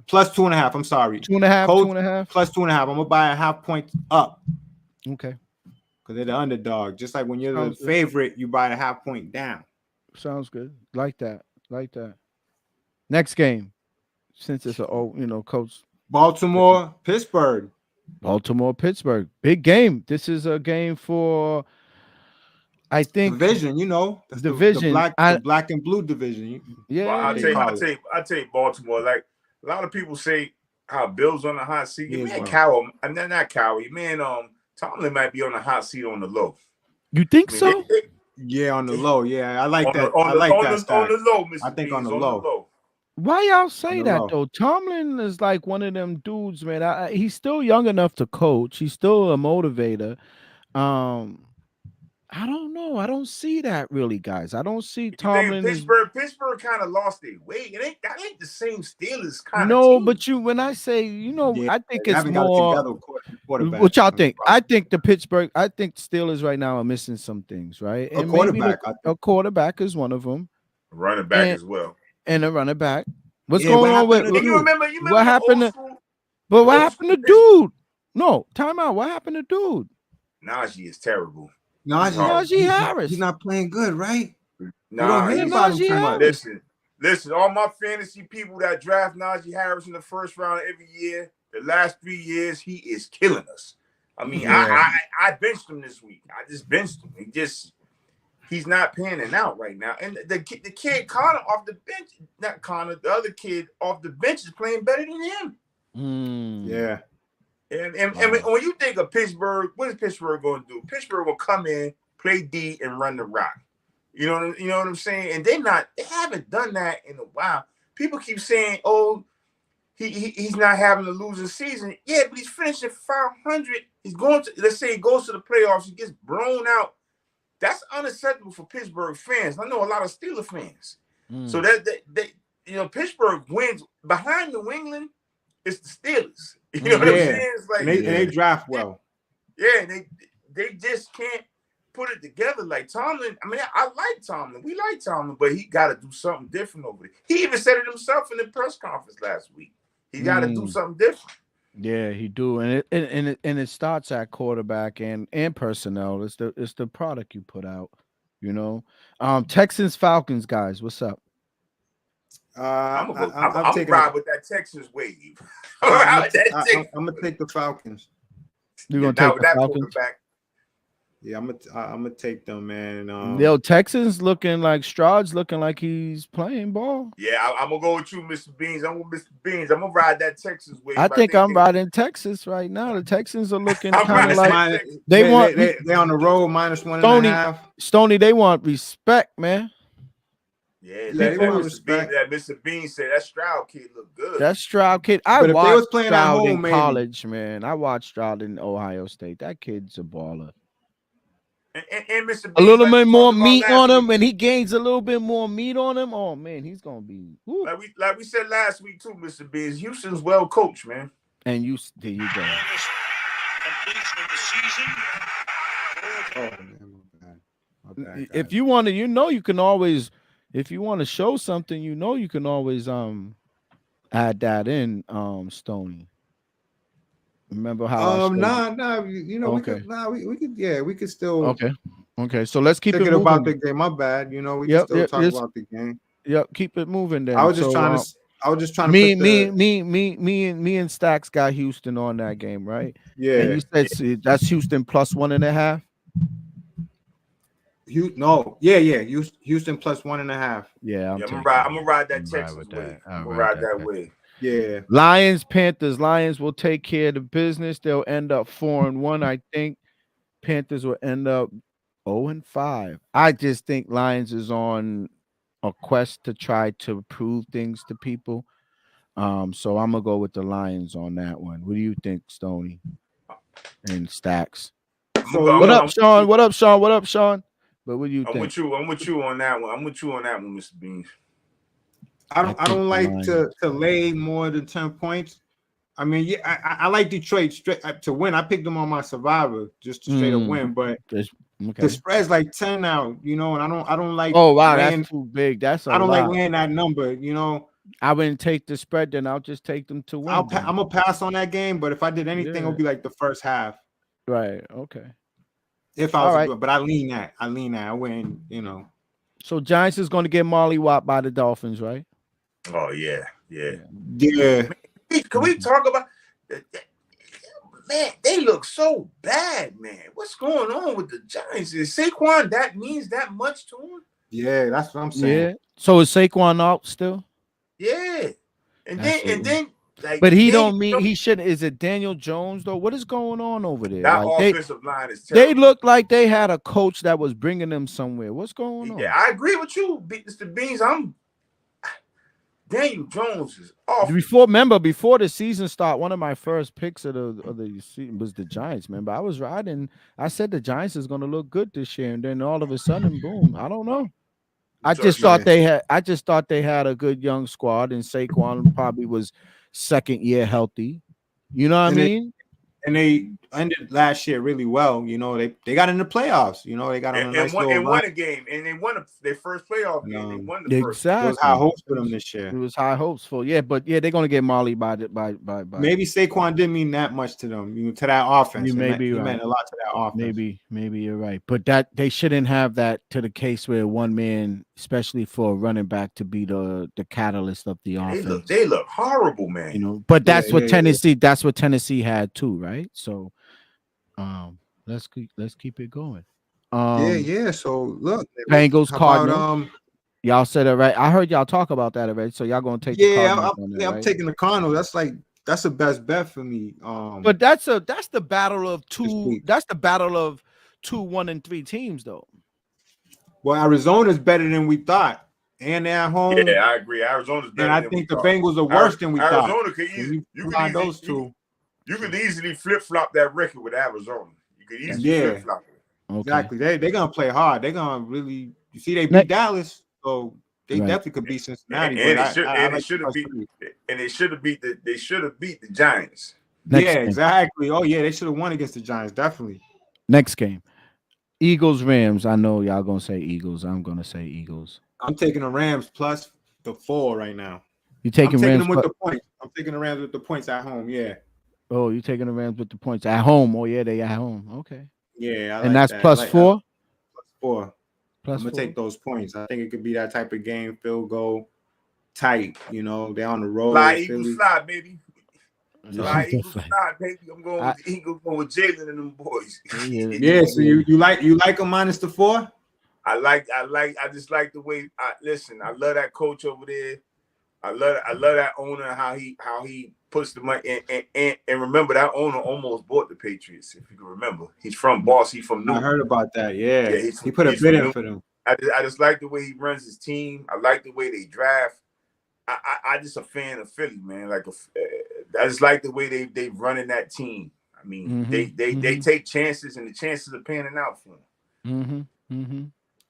plus 2.5. I'm sorry, 2.5, Colts 2.5, plus 2.5. I'm gonna buy a half point up. Okay, because they're the underdog. Just like when you're the favorite, you buy a half point down. Sounds good. Like that. Next game, since it's Colts. Baltimore, Pittsburgh. Big game. This is a game for, I think, division. Division. The black and blue division. Yeah. Well, I'll tell you, Baltimore. Like a lot of people say, how Bill's on the hot seat. Man, Cowell. And then not Cowell. Man, Tomlin might be on the hot seat on the low. You think so? Yeah, on the low. Yeah, I like that. On the low, Mr. I think Beans, on the low. Why y'all say that though? Tomlin is like one of them dudes, man. He's still young enough to coach. He's still a motivator. I don't know. I don't see that really, guys. I don't see Tomlin. Pittsburgh kind of lost their way. That ain't the same Steelers kind of. No, but when I say, I think it's more. What y'all think? I think the Steelers right now are missing some things, right? And quarterback. A quarterback is one of them. Running back as well. And a running back. What's going on with? You remember what happened? What happened to dude? No, time out. What happened to dude? Najee is terrible. Najee Harris. He's not playing good, right? Nah, Najee Harris. Listen. All my fantasy people that draft Najee Harris in the first round every year, the last 3 years, he is killing us. I mean, I benched him this week. I just benched him. He's not panning out right now. And the kid Connor off the bench, not Connor, the other kid off the bench is playing better than him. Yeah. And when you think of Pittsburgh, what is Pittsburgh going to do? Pittsburgh will come in, play D, and run the rock. You know what I'm saying? And they haven't done that in a while. People keep saying, "Oh, he's not having a losing season." Yeah, but he's finishing 500. He's going to, let's say he goes to the playoffs, he gets blown out. That's unacceptable for Pittsburgh fans. I know a lot of Steelers fans. So that Pittsburgh wins behind New England. It's the Steelers. You know what I'm saying? It's like they draft well. Yeah, they just can't put it together like Tomlin. I mean, I like Tomlin. We like Tomlin, but he got to do something different over there. He even said it himself in the press conference last week. He got to do something different. Yeah, he do, and it starts at quarterback and personnel. It's the product you put out. Texans Falcons guys, what's up? I'm gonna ride with that Texans wave. I'm gonna take the Falcons. You're gonna take the Falcons? Yeah, I'm gonna take them, man. Yo, Texans looking like Stroud's looking like he's playing ball. Yeah, I'm gonna go with you, Mr. Beans. I'm with Mr. Beans. I'm gonna ride that Texas wave. I think I'm riding Texas right now. The Texans are looking kind of like they on the road -1.5. Stoney, they want respect, man. Yeah, they want respect. That Mr. Bean said that Stroud kid look good. That Stroud kid. I watched Stroud in college, man. I watched Stroud in Ohio State. That kid's a baller. And Mr. Beans, a little bit more meat on him, and he gains a little bit more meat on him. Oh man, he's gonna be like we said last week too, Mr. Beans. Houston's well coached, man. And there you go. Oh man, my bad. If you want to, you can always. If you want to show something, you can always add that in, Stoney. Remember how we could still okay. So let's keep it moving. About the game. My bad. We can still talk about the game. Yep, keep it moving then. I was just trying to me and Stacks got Houston on that game, right? Yeah. And you said that's Houston +1.5. Houston +1.5. Yeah, I'm gonna ride that Texas way. I'm gonna ride that way. Yeah. Lions, Panthers. Lions will take care of the business. They'll end up 4-1. I think Panthers will end up 0-5. I just think Lions is on a quest to try to prove things to people. So I'm gonna go with the Lions on that one. What do you think, Stoney and Stacks? What up, Sean? What up, Sean? But what do you think? I'm with you on that one. Mr. Beans. I don't like to lay more than 10 points. I mean, yeah, I like Detroit straight to win. I picked them on my survivor just to straight up win, but the spread's like 10 now, and I don't like. Oh wow, that's too big. I don't like laying that number, I wouldn't take the spread, then I'll just take them to win. I'm gonna pass on that game, but if I did anything, it would be like the first half. Right. Okay. If I was good, but I lean that. I win, So Giants is going to get mollywopped by the Dolphins, right? Oh yeah. Can we talk about? Man, they look so bad, man. What's going on with the Giants? Is Saquon that means that much to him? Yeah, that's what I'm saying. Yeah. So is Saquon out still? Yeah. And then like, but he don't mean he shouldn't. Is it Daniel Jones though? What is going on over there? That offensive line is terrible. They look like they had a coach that was bringing them somewhere. What's going on? Yeah, I agree with you, Mr. Beans. Daniel Jones is awful. Before the season start, one of my first picks of the season was the Giants, man. But I was riding. I said the Giants is going to look good this year, and then all of a sudden, boom! I don't know. I just thought they had a good young squad, and Saquon probably was second year healthy. You know what I mean? And they ended last year really well. They got in the playoffs. They got on a nice little run. Won a game, and they won their first playoff game. They won the first. It was high hopes for them this year. It was high hopes for they're gonna get molly by. Maybe Saquon didn't mean that much to them. To that offense. You may be right. Meant a lot to that offense. Maybe you're right, but that they shouldn't have that to the case where one man, especially for a running back, to be the catalyst of the offense. They look horrible, man. But that's what Tennessee. That's what Tennessee had too, right? So, let's keep it going. So look, Bengals, Cardinals. Y'all said it right. I heard y'all talk about that already. So y'all gonna take? I'm taking the Cardinals. That's the best bet for me. But that's the battle of two. That's the battle of 2, 1, and 3 teams, though. Well, Arizona's better than we thought. And they're at home. Yeah, I agree. Arizona's better. And I think the Bengals are worse than we thought. Arizona could easily those two. You could easily flip-flop that record with Arizona. You could easily flip-flop it. Okay. Exactly. They're gonna play hard. They're gonna really they beat Dallas, so they definitely could beat Cincinnati. They should have beat the Giants. Exactly. Oh yeah, they should have won against the Giants, definitely. Next game. Eagles, Rams. I know y'all gonna say Eagles. I'm gonna say Eagles. I'm taking the Rams plus the 4 right now. You taking Rams them with the points. I'm taking the Rams with the points at home. Yeah. Oh, you taking the Rams with the points at home? Oh yeah, they at home. Okay. Yeah, and that's plus 4. Plus 4. I'm gonna take those points. I think it could be that type of game, field goal, tight. They're on the road. Fly, Eagles fly, baby. Fly Eagles or not, baby. I'm going with the Eagles, going with Jalen and them boys. Yeah, so you like them minus the 4? I just like the way listen, I love that coach over there. I love that owner, how he puts the money and remember that owner almost bought the Patriots, if you can remember. He's from Boston, he's from Newton. I heard about that, yeah. He put a bid in for them. I just like the way he runs his team. I like the way they draft. I just a fan of Philly, man. I just like the way they running that team. I mean, they take chances, and the chances are panning out for them.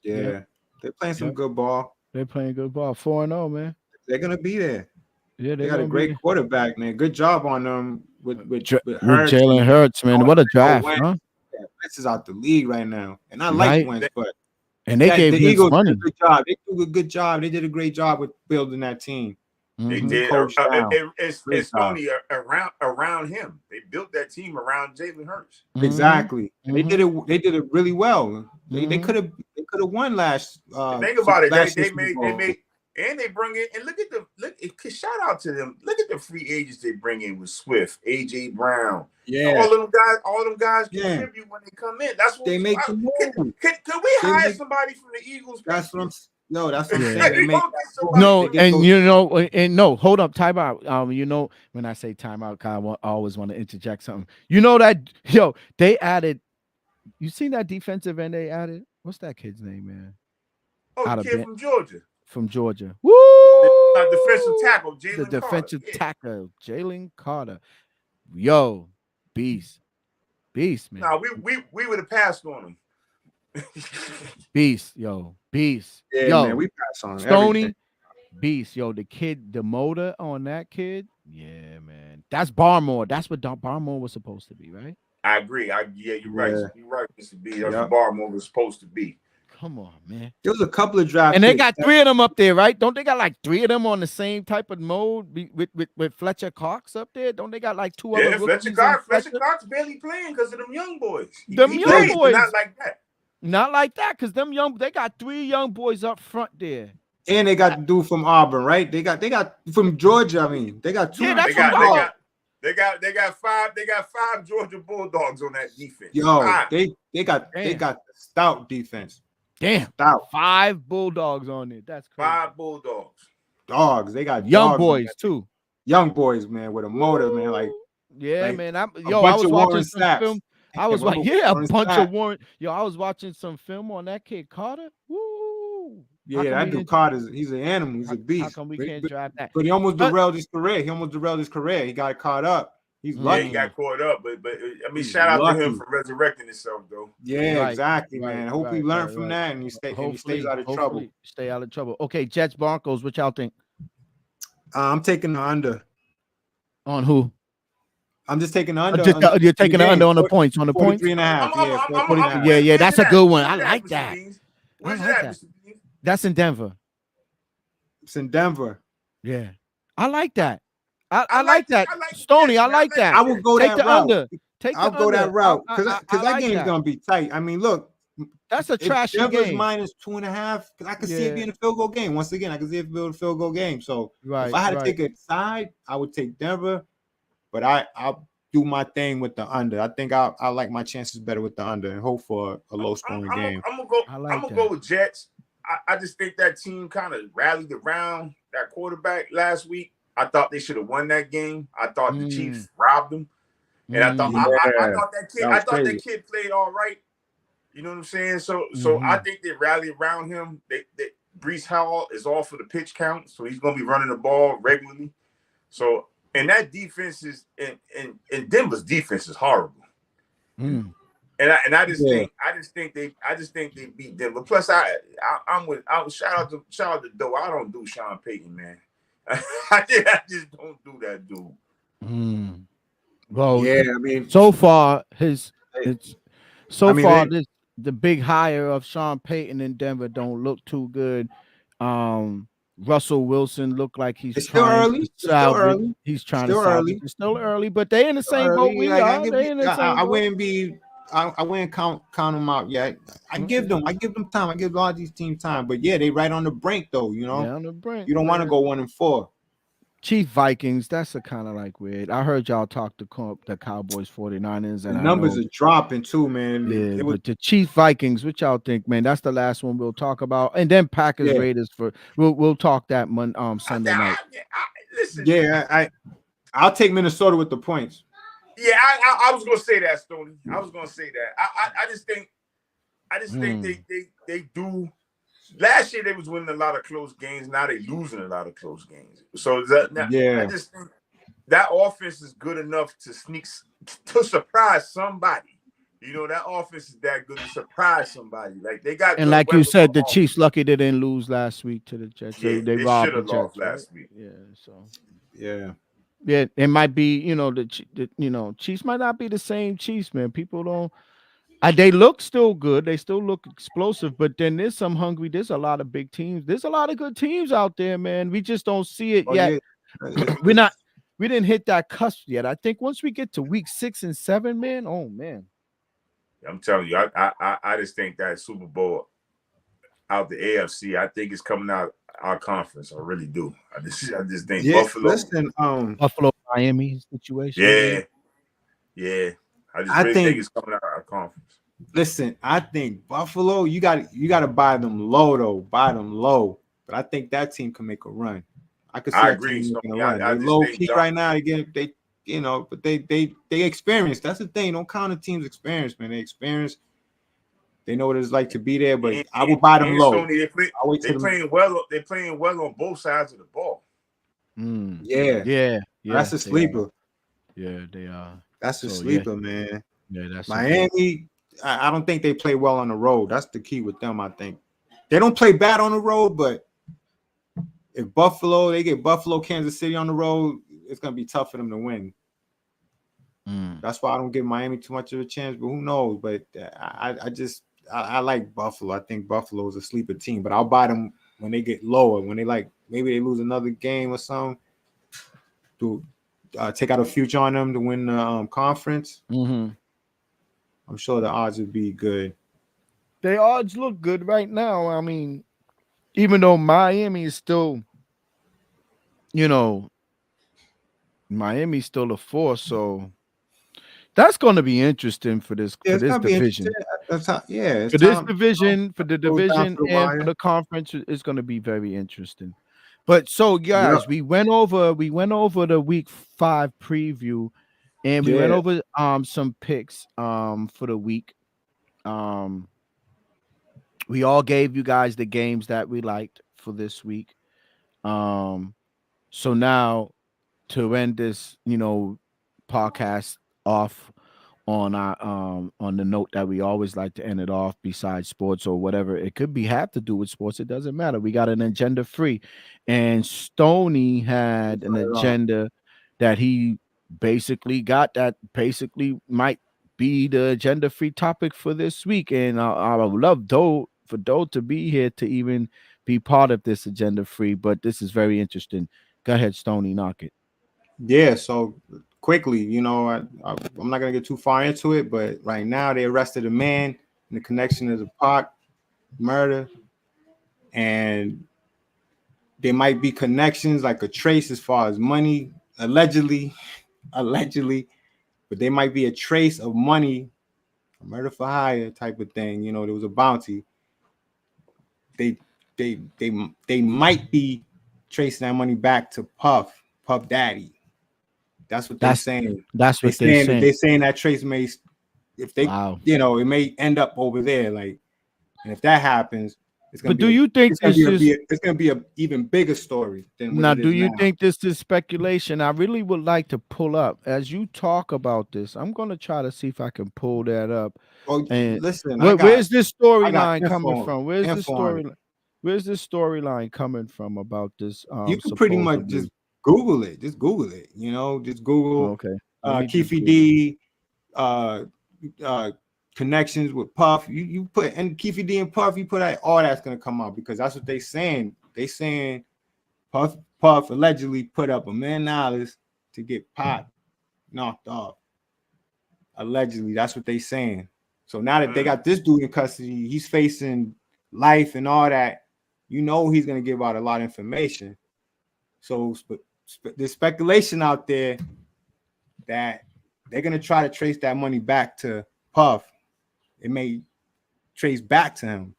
Yeah, they're playing some good ball. They're playing good ball. 4-0, man. They're gonna be there. Yeah, they got a great quarterback, man. Good job on them with Jalen Hurts, man. What a draft, huh? This is out the league right now, and I like Wentz, but they gave the Eagles Eagles money. did a good job. They do a good job. They did a great job with building that team. They did. It's only around him. They built that team around Jalen Hurts. Exactly. They did it. They did it really well. They could have won last. Think about it. They made. And they bring in, and shout out to them. Look at the free agents they bring in with Swift, AJ Brown. Yeah, all them guys contribute when they come in. That's what they make. Can we hire somebody from the Eagles? That's what I'm saying. No, hold up, time out. When I say time out, I always want to interject something. You know that, they added. You seen that defensive end they added? What's that kid's name, man? Oh, the kid from Georgia. From Georgia. Woo! Defensive tackle, Jalen Carter. The defensive tackle, Jalen Carter. Yo, beast, man. Nah, we would have passed on him. Beast. Yeah, yo, man, we pass on Stoney. Everything. Beast, the motor on that kid. Yeah, man. That's Barmore. That's what Barmore was supposed to be, right? I agree. You're right. You're right, Mr. B. That's what Barmore was supposed to be. Come on, man. There was a couple of drafts. And they got 3 of them up there, right? Don't they got like 3 of them on the same type of mode with Fletcher Cox up there? Don't they got like 2 other rookies? Fletcher Cox barely playing because of them young boys. Young boys. Not like that. Not like that, because they got 3 young boys up front there. And they got the dude from Auburn, right? They got from Georgia. I mean, they got 2. Yeah, they got 5 Georgia Bulldogs on that defense. They got the stout defense. Damn, 5 Bulldogs on it. That's crazy. 5 Bulldogs. Dogs. They got young boys too. Young boys, man, with a motor, man. Man. I was watching some film. I was like, a bunch of Warren. I was watching some film on that kid Carter. Woo! Yeah, that dude Carter, he's an animal. He's a beast. How come we can't draft that? But he almost derailed his career. He got caught up. He's lucky. Yeah, he got caught up, but I mean, shout out to him for resurrecting himself, though. Yeah, exactly, man. I hope he learned from that and he stays out of trouble. Stay out of trouble. Okay, Jets Broncos. What y'all think? I'm taking the under. On who? I'm just taking the under. You're taking the under on the points. On the points. 43.5. Yeah, that's a good one. I like that. Where's that? That's in Denver. It's in Denver. Yeah, I like that. I like that, Stoney. I like that. I will go that route. Under. I'll go that route because that game's gonna be tight. I mean, look, that's a trashy Denver's game. minus 2.5. Because I can see it being a field goal game. Once again, I can see it being a field goal game. So if I had to take a side, I would take Denver. But I'll do my thing with the under. I think I like my chances better with the under and hope for a low scoring game. I'm gonna go with Jets. I just think that team kind of rallied around that quarterback last week. I thought they should have won that game. I thought the Chiefs robbed them, and I thought that kid played all right. You know what I'm saying? So I think they rallied around him. They Breece Hall is all for the pitch count, so he's gonna be running the ball regularly. So and that defense is and Denver's defense is horrible. And I just think they beat Denver. Plus I'm shout out to Doe. I don't do Sean Payton, man. I just don't do that, dude. Well, yeah, I mean, so far the big hire of Sean Payton in Denver don't look too good. Russell Wilson looked like he's still early. He's trying to salvage. It's still early, but they in the same boat we are. I wouldn't count them out yet. I give them time. I give a lot of these teams time. But yeah, they right on the brink though. You know, on the brink. You don't want to go 1-4. Chief Vikings, that's a kind of like weird. I heard y'all talk to the Cowboys 49ers, The and I numbers know, are dropping too, man. yeah, It was but the Chief Vikings, what y'all think, man? That's the last one we'll talk about. And then Packers yeah, Raiders for we'll talk that Sunday night. Listen. yeah. I'll take Minnesota with the points. Yeah, I was gonna say that, Stoney. I was gonna say that. I just think they do. Last year they was winning a lot of close games. Now they losing a lot of close games. So I just think that offense is good enough to surprise somebody. You know, that offense is that good to surprise somebody. Like they got And good like you weapons said, on the offense. Chiefs lucky they didn't lose last week to the Jets. Yeah, They they robbed should the have lost Jets, right? last week. Yeah, so Yeah. yeah, it might be, Chiefs might not be the same Chiefs, man. People don't. They look still good. They still look explosive, but then there's a lot of big teams. There's a lot of good teams out there, man. We just don't see it Oh yet. yeah. We didn't hit that cusp yet. I think once we get to week 6 and 7, man, oh man. I'm telling you, I just think that Super Bowl out the AFC, I think it's coming out our conference. I really do. I just think Buffalo. Listen, Buffalo Miami situation. Yeah. I just really think it's coming out our conference. Listen, I think Buffalo, you got to buy them low though. Buy them low. But I think that team can make a run. I could see that agree, team making a Stoney. run. I They just low think key right now. Again, but they experienced. That's the thing. Don't count a team's experience, man. They experienced. They know what it's like to be there. But I will buy them low. Stoney, they're playing well. They're playing well on both sides of the ball. Yeah. That's a sleeper. Yeah, they are. That's a sleeper, man. Yeah, that's Miami. I don't think they play well on the road. That's the key with them. I think they don't play bad on the road, but if they get Buffalo, Kansas City on the road, it's gonna be tough for them to win. That's why I don't give Miami too much of a chance. But who knows? But I like Buffalo. I think Buffalo is a sleeper team, but I'll buy them when they get lower. When they maybe they lose another game or something to take out a future on them to win the conference. I'm sure the odds would be good. The odds look good right now. I mean, even though Miami is still, Miami's still a force, so that's going to be interesting for this division. For the division and for the conference, it's going to be very interesting. But so guys, we went over the week 5 preview, and we went over some picks for the week. We all gave you guys the games that we liked for this week. So now to end this, podcast off on our on the note that we always like to end it off, besides sports or whatever it could have to do with sports, it doesn't matter. We got an agenda free, and Stoney had an agenda that he basically basically might be the agenda free topic for this week, and I would love for Doe to be here to even be part of this agenda free, but this is very interesting. Go ahead, Stoney, knock it. Yeah, so quickly, I'm not gonna get too far into it, but right now they arrested a man in the connection of the Pac murder, and there might be connections, like a trace as far as money, allegedly, but there might be a trace of money, a murder for hire type of thing. There was a bounty. They might be tracing that money back to Puff Daddy. That's what they're saying. That's what they're saying. They're saying that trace may, if they, it may end up over there. And if that happens, it's gonna. But do you think it's gonna be an even bigger story than now? Do you think this is speculation? I really would like to pull up as you talk about this. I'm gonna try to see if I can pull that up. And listen, where's this storyline coming from? Where's this storyline coming from about this? You can pretty much just Google it. Just Google it. Just Google. Keefe D. Connections with Puff. You put and Keefe D and Puff. You put that, all that's gonna come out, because that's what they saying. They saying Puff allegedly put up $1 million to get Pac knocked off. Allegedly, that's what they saying. So now that they got this dude in custody, he's facing life and all that. He's gonna give out a lot of information. So, but there's speculation out there that they're gonna try to trace that money back to Puff. It may trace back to him,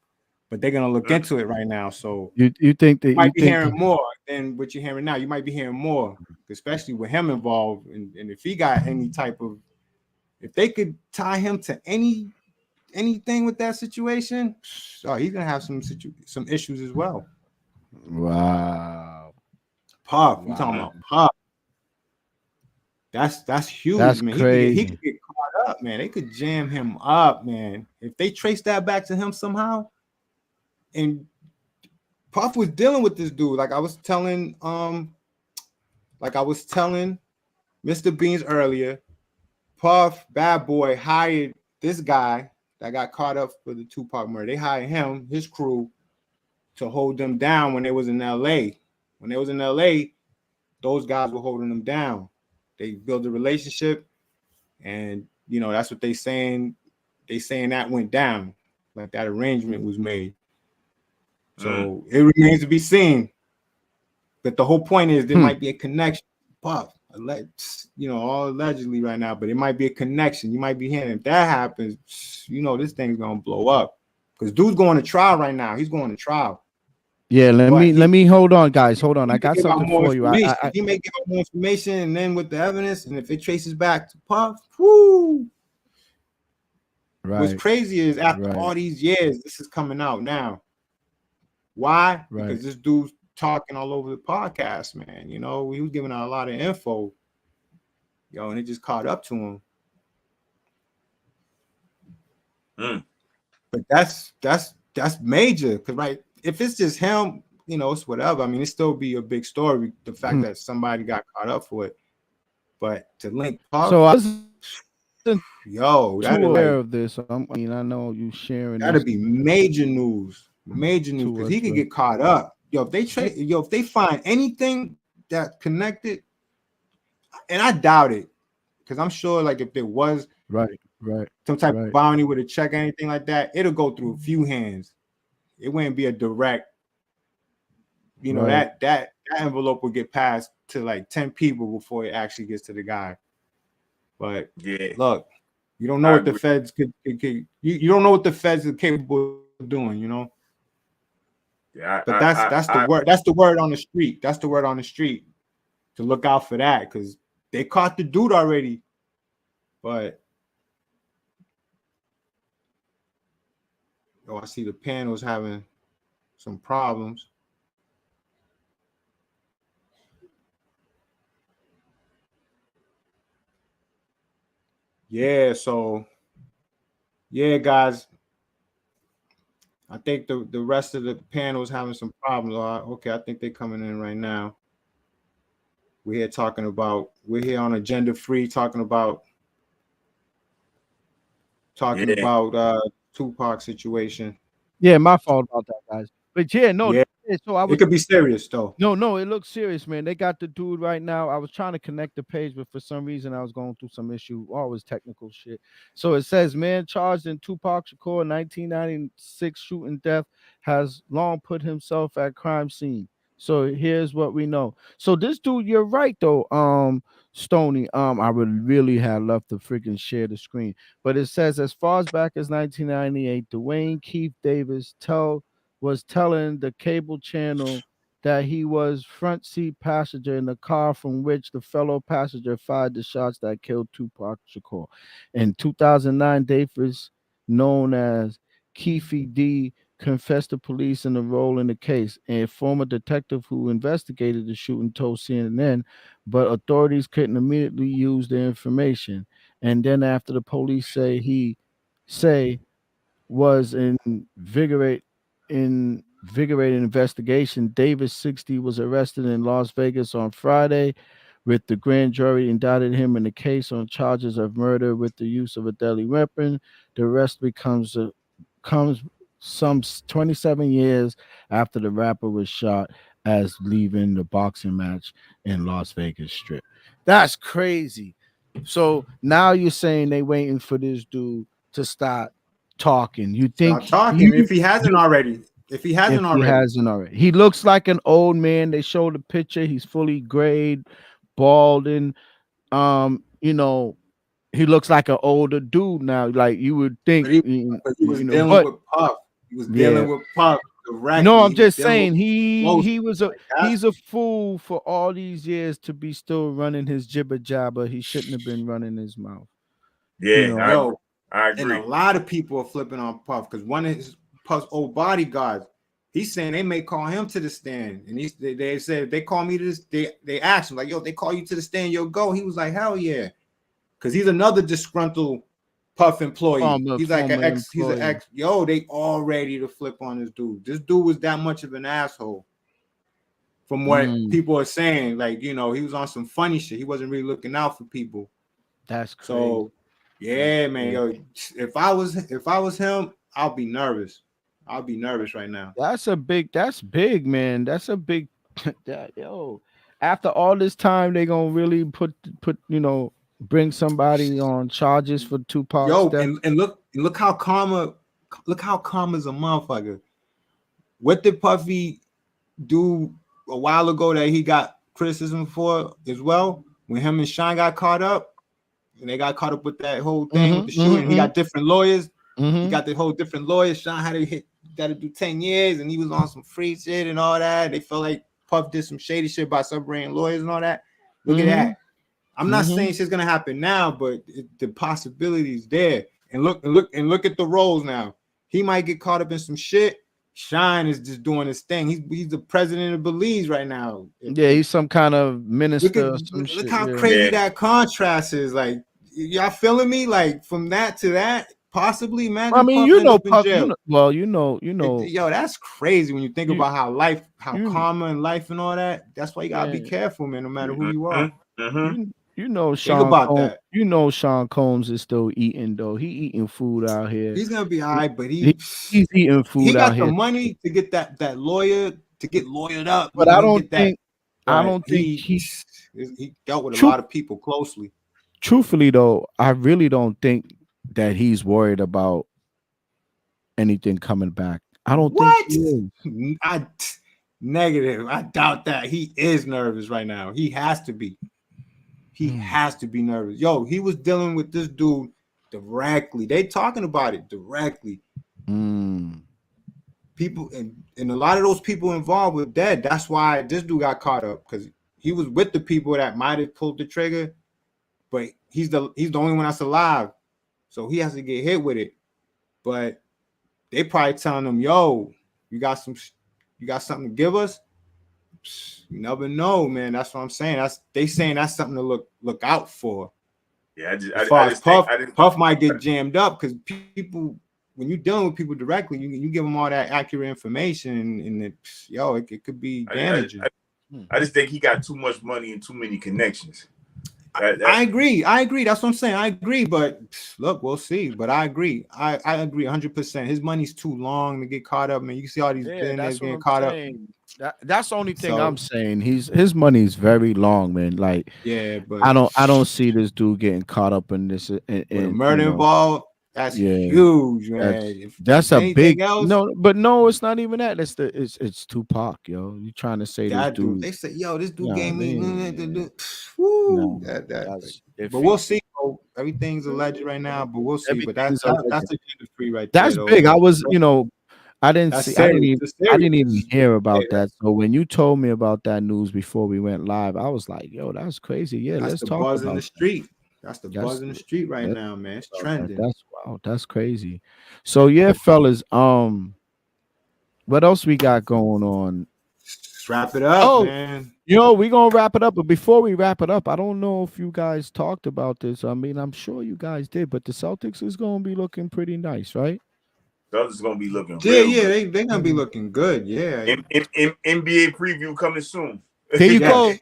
but they're gonna look into it right now. So you think that you might be hearing more than what you're hearing now. You might be hearing more, especially with him involved, and if he got any type of, if they could tie him to anything with that situation, oh, he's gonna have some issues as well. Wow. Puff, you talking about Puff? That's huge, that's man. Crazy. He could get caught up, man. They could jam him up, man. If they trace that back to him somehow. And Puff was dealing with this dude. Like I was telling Mr. Beans earlier, Puff, Bad Boy, hired this guy that got caught up for the Tupac murder. They hired him, his crew, to hold them down when they was in LA. When they was in LA, those guys were holding them down. They built a relationship, and you know that's what they saying. They saying that went down, like that arrangement was made. So it remains to be seen. But the whole point is there might be a connection. Puff, you know, all allegedly right now, but it might be a connection. You might be hearing if that happens, you know, this thing's gonna blow up. Because dude's going to trial right now. He's going to trial. Yeah, let me hold on, guys. Hold on. I got something for you. He may give up more information, and then with the evidence, and if it traces back to Puff, whoo. Right. What's crazy is after all these years, this is coming out now. Why? Right. Because this dude's talking all over the podcast, man. You know, he was giving out a lot of info. Yo, and it just caught up to him. But that's major, because right, if it's just him, you know, it's whatever. I mean, it still be a big story, the fact that somebody got caught up for it. But to link Puff, so I was that's aware of this. I mean, I know you sharing. That'd be major news, because he could get caught up. Yo, if they find anything that connected, and I doubt it, because I'm sure, like, if there was some type of bounty with a check or anything like that, it'll go through a few hands. It wouldn't be a direct, you know, that envelope will get passed to like 10 people before it actually gets to the guy. But look, you don't know what the feds could you don't know what the feds are capable of doing, you know. Yeah, but that's the word. That's the word on the street. That's the word on the street to look out for that, because they caught the dude already. But I see the panel's having some problems. Yeah, so guys, I think the rest of the panel is having some problems. Okay, I think they're coming in right now. We're here on Agenda Free talking about Tupac situation. Yeah, my fault about that, guys. But so it could be serious though. No, it looks serious, man. They got the dude right now. I was trying to connect the page, but for some reason I was going through some issue, always technical shit. So it says, man charged in Tupac Shakur 1996 shooting death has long put himself at crime scene. So here's what we know. So this dude, you're right though, Stony. I would really have loved to freaking share the screen, but it says as far as back as 1998, Dwayne Keith Davis was telling the cable channel that he was front seat passenger in the car from which the fellow passenger fired the shots that killed Tupac Shakur. In 2009, Davis, known as Keefe D, confessed to police in a role in the case. A former detective who investigated the shooting told CNN, but authorities couldn't immediately use the information. And then after the police was invigorating investigation, Davis, 60, was arrested in Las Vegas on Friday, with the grand jury indicted him in the case on charges of murder with the use of a deadly weapon. The arrest comes some 27 years after the rapper was shot as leaving the boxing match in Las Vegas Strip. That's crazy. So now you're saying they waiting for this dude to start talking. You think if he hasn't already? If he hasn't He already. hasn't already. He looks like an old man. They showed the picture. He's fully grayed, balding. You know, he looks like an older dude now. Like you would think, But he was dealing but with Puff. He was yeah. dealing with Puff No, directly. I'm He was just dealing with saying most. Like he's a fool for all these years to be still running his jibber jabber. He shouldn't have been running his mouth. Yeah, yo, I and a agree. lot of people are flipping on Puff because one of his Puff's old bodyguards, he's saying they may call him to the stand, and they said if they call me to this, they asked him like, yo, if they call you to the stand, you'll go. He was like, hell yeah, because he's another disgruntled Puff employee. He's like an ex. He's an ex. Yo, they all ready to flip on this dude. This dude was that much of an asshole. From what people are saying, like, he was on some funny shit. He wasn't really looking out for people. That's crazy. So, yeah, man. Yo, if I was him, I'll be nervous. I'll be nervous right now. That's big, man. That's a big after all this time, they gonna really put bring somebody on charges for Tupac's death. And look how Karma's a motherfucker. What did Puffy do a while ago that he got criticism for as well? When him and Sean got caught up, and they got caught up with that whole thing with the shooting, he got different lawyers. He got the whole different lawyers. Sean had to do 10 years, and he was on some free shit and all that. They felt like Puff did some shady shit by submarine lawyers and all that. Look at that. I'm not saying shit's gonna happen now, but the possibilities there. And look at the roles now. He might get caught up in some shit. Shine is just doing his thing. He's the president of Belize right now. Yeah, he's some kind of minister. Look how crazy that contrast is. Like, y'all feeling me? Like, from that to that, possibly, man. I mean, Puff. Yo, that's crazy when you think about how karma and life and all that. That's why you gotta be careful, man. No matter who you are. Sean Combs is still eating though. He eating food out here. He's gonna be all right, but he's eating food. He got out the here. money to get that lawyer to get lawyered up. But I don't think he dealt with a lot of people closely. Truthfully though, I really don't think that he's worried about anything coming back. I don't think he is. Negative. I doubt that. He is nervous right now. He has to be. He has to be nervous. Yo, he was dealing with this dude directly. They talking about it directly. People and a lot of those people involved were dead. That's why this dude got caught up, because he was with the people that might have pulled the trigger, but he's the only one that's alive. So he has to get hit with it. But they probably telling him, yo, you got something to give us? You never know, man. That's what I'm saying. They saying that's something to look out for. Yeah, Puff might get jammed up because people, when you're dealing with people directly, you give them all that accurate information, and it could be damaging. I just think he got too much money and too many connections. I agree. That's what I'm saying. I agree, but look, we'll see. But I agree. I agree 100%. His money's too long to get caught up, man. You can see all these billionaires getting caught up. That's the only thing I'm saying. His money's very long, man. Like, but I don't see this dude getting caught up in this in murder involved. That's huge, man. That's a big no, it's not even that. It's Tupac, yo. You trying to say that this dude? They say, yo, this dude gave me. But we'll see. Everything's alleged right now, but we'll see. But that's a free right there. That's big. I was, I didn't even hear about that. So when you told me about that news before we went live, I was like, yo, that's crazy. Yeah, let's talk buzz about in the street. That's the buzz in the street right now, man. It's trending. That's crazy. So yeah, fellas, what else we got going on? Let's wrap it up, man. We're gonna wrap it up, but before we wrap it up, I don't know if you guys talked about this. I mean, I'm sure you guys did, but the Celtics is gonna be looking pretty nice, right? Celtics gonna be looking they're gonna be looking good. Yeah. NBA preview coming soon. There you go.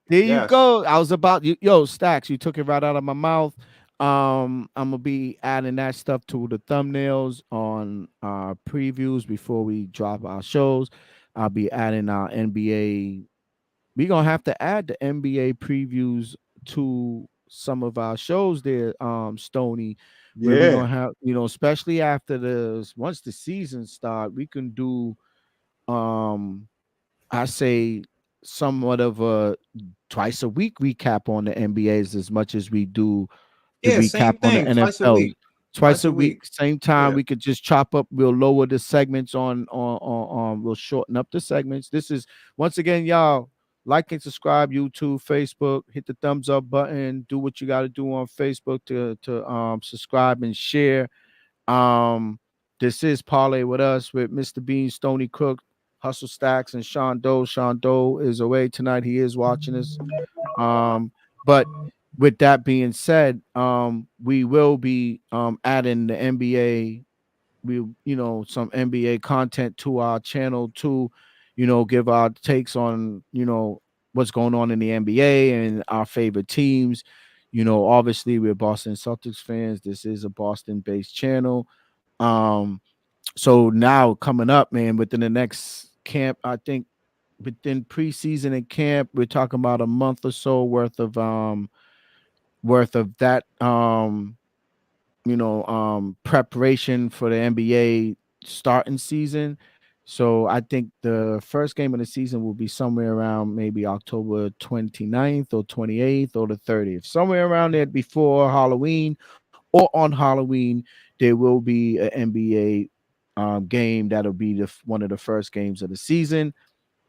There you go. I was about Stacks, you took it right out of my mouth. I'm gonna be adding that stuff to the thumbnails on our previews before we drop our shows. I'll be adding our NBA. We're gonna have to add the NBA previews to some of our shows there, Stoney. We're gonna have, especially after once the season start, we can do I say somewhat of a twice a week recap on the NBAs as much as we do the Yeah, recap same on the thing. Twice a NFLs. week. Twice Twice a a week, week. same time. Yeah. We could just chop up. We'll lower the segments on. We'll shorten up the segments. This is once again, y'all. Like and subscribe, YouTube, Facebook. Hit the thumbs up button. Do what you got to do on Facebook to subscribe and share. Um, this is Parlay with Us with Mr. Bean, Stony Crook, Hustle Stacks, and Sean Doe. Sean Doe is away tonight. He is watching us. But with that being said, we will be adding the NBA, some NBA content to our channel to, give our takes on, what's going on in the NBA and our favorite teams. Obviously we're Boston Celtics fans. This is a Boston-based channel. So now coming up, man, within the next camp, I think within preseason and camp, we're talking about a month or so worth of that preparation for the NBA starting season. So I think the first game of the season will be somewhere around maybe October 29th or 28th or the 30th, somewhere around there before Halloween or on Halloween. There will be an NBA game that'll be one of the first games of the season.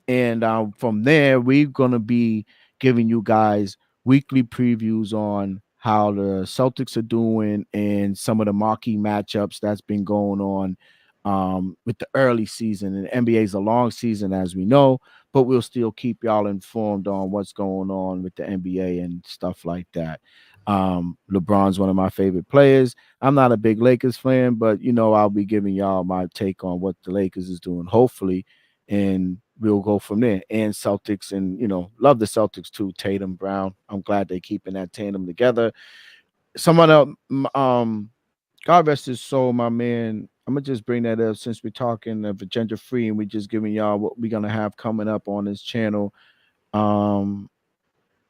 And from there, we're going to be giving you guys weekly previews on how the Celtics are doing and some of the marquee matchups that's been going on with the early season. And the NBA is a long season, as we know, but we'll still keep y'all informed on what's going on with the NBA and stuff like that. LeBron's one of my favorite players. I'm not a big Lakers fan, but I'll be giving y'all my take on what the Lakers is doing, hopefully, and we'll go from there. And Celtics, and love the Celtics too. Tatum, Brown. I'm glad they're keeping that tandem together. Someone else, God rest his soul, my man. I'm gonna just bring that up since we're talking of agenda free, and we're just giving y'all what we're gonna have coming up on this channel. Um,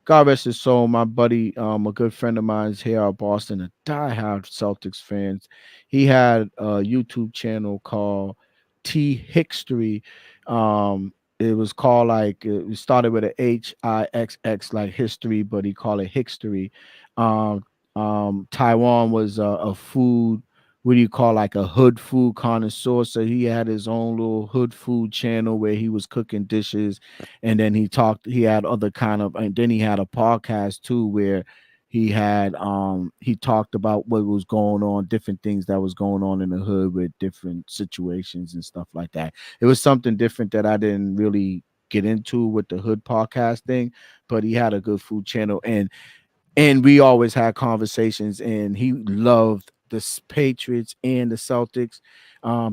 God rest his soul, my buddy, a good friend of mine is here out of Boston, a diehard Celtics fans. He had a YouTube channel called T Hickstory. It was called like it started with a HIXX like history, but he called it Hickstory. Um, Taiwan was a food. What do you call like a hood food connoisseur? So he had his own little hood food channel where he was cooking dishes, and then he had other kind of, and then he had a podcast too where he talked about what was going on, different things that was going on in the hood with different situations and stuff like that. It was something different that I didn't really get into with the hood podcast thing, but he had a good food channel, and we always had conversations, and he loved the Patriots and the Celtics.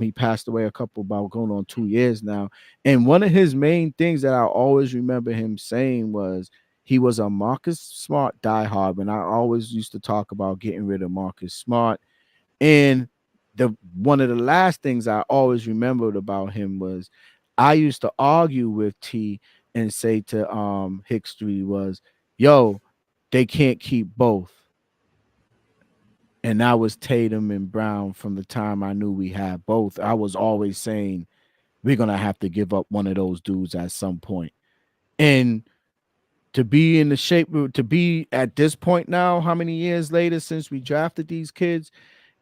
He passed away a couple about going on 2 years now. And one of his main things that I always remember him saying was he was a Marcus Smart diehard. And I always used to talk about getting rid of Marcus Smart. And the one of the last things I always remembered about him was I used to argue with T and say to Hickstory was, yo, they can't keep both. And that was Tatum and Brown from the time I knew we had both. I was always saying we're gonna have to give up one of those dudes at some point. And to be in the shape to be at this point now, how many years later since we drafted these kids,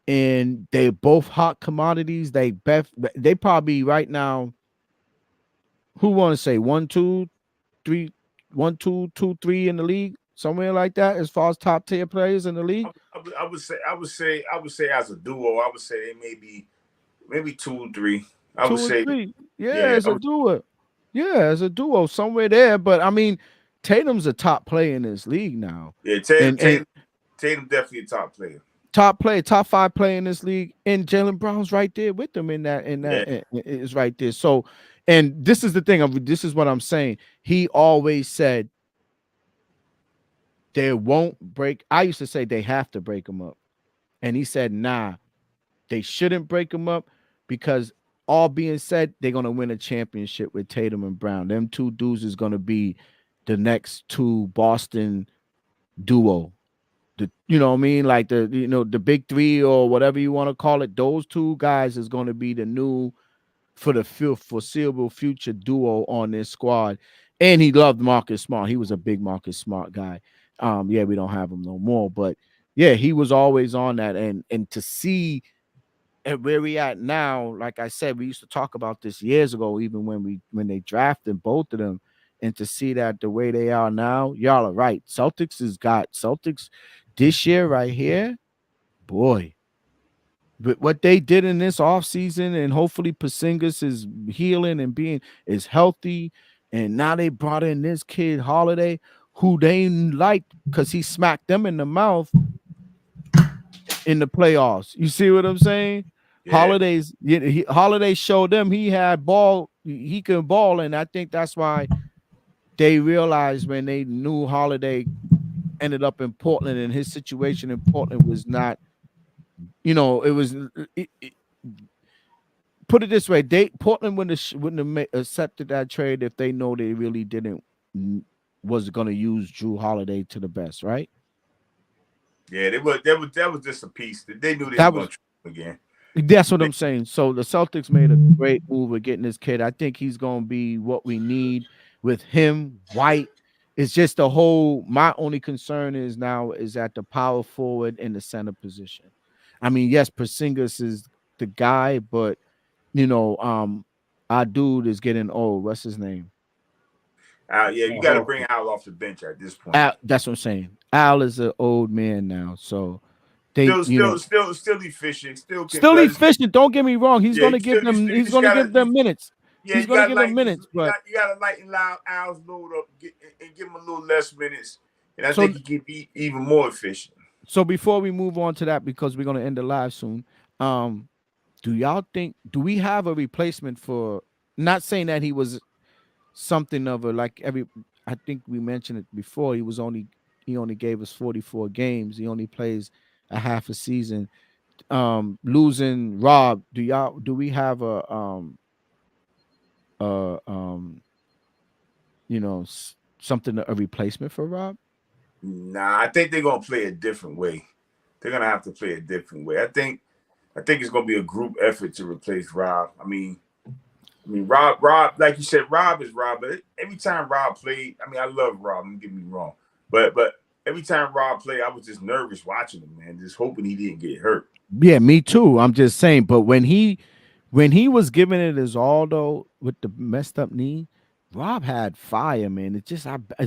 and they're both hot commodities. They probably right now, who want to say 1, 2, 3, 1, 2, 2, 3 in the league, somewhere like that, as far as top tier players in the league. I would say as a duo, I would say they maybe 2, 3. I would Two or say, three. Yeah, yeah, as a duo. Yeah, as a duo, somewhere there. But I mean, Tatum's a top player in this league now. yeah. Tatum, And Tatum, Tatum definitely a top player. top player, top 5 player in this league, and Jalen Brown's right there with them Yeah, is right there. So, and this is the thing. This is what I'm saying. He always said they won't break. I used to say they have to break them up, and he said, nah, they shouldn't break them up because all being said, they're gonna win a championship with Tatum and Brown. Them two dudes is gonna be the next two Boston duo. You know what I mean? Like the big three or whatever you want to call it. Those two guys is going to be the new for the foreseeable future duo on this squad. And he loved Marcus Smart. He was a big Marcus Smart guy. Yeah, we don't have him no more, but yeah, he was always on that. And to see where we at now, like I said, we used to talk about this years ago, even when they drafted both of them, and to see that the way they are now, y'all are right. Celtics this year right here, boy. But what they did in this offseason, and hopefully Porzingis is healing and is healthy, and now they brought in this kid Holiday, who they liked because he smacked them in the mouth in the playoffs. You see what I'm saying? Yeah. Holiday showed them he had ball, he can ball, and I think that's why they realized when they knew Holiday ended up in Portland, and his situation in Portland was not, it was. Put it this way: Portland wouldn't have accepted that trade if they know they really didn't was going to use Drew Holiday to the best, right? Yeah, that was just a piece that they knew they That were going was to trade him again. That's what I'm saying. So the Celtics made a great move with getting this kid. I think he's going to be what we need with him. White. It's just the whole. My only concern is at the power forward and the center position. I mean, yes, Porzingis is the guy, but our dude is getting old. What's his name? Yeah, you got to bring Al off the bench at this point. That's what I'm saying. Al is an old man now, so they still efficient, still efficient. Don't get me wrong. He's going to give them. He's going to give them minutes. Yeah, he's going to give them minutes. But you got to lighten Al's load up and give him a little less minutes, and I think he can be even more efficient. So before we move on to that, because we're going to end the live soon, do y'all think? Do we have a replacement for? Not saying that he was something of a I think we mentioned it before. He only gave us 44 games. He only plays a half a season. Losing Rob, do we have a something, a replacement for Rob? Nah, I think they're gonna play a different way. They're gonna have to play a different way. I think it's gonna be a group effort to replace Rob. I mean, Rob, like you said, Rob is Rob. But every time Rob played, I love Rob. Don't get me wrong, but every time Rob played, I was just nervous watching him, man, just hoping he didn't get hurt. Yeah, me too. I'm just saying. But when he was giving it his all, though, with the messed up knee, Rob had fire, man. It's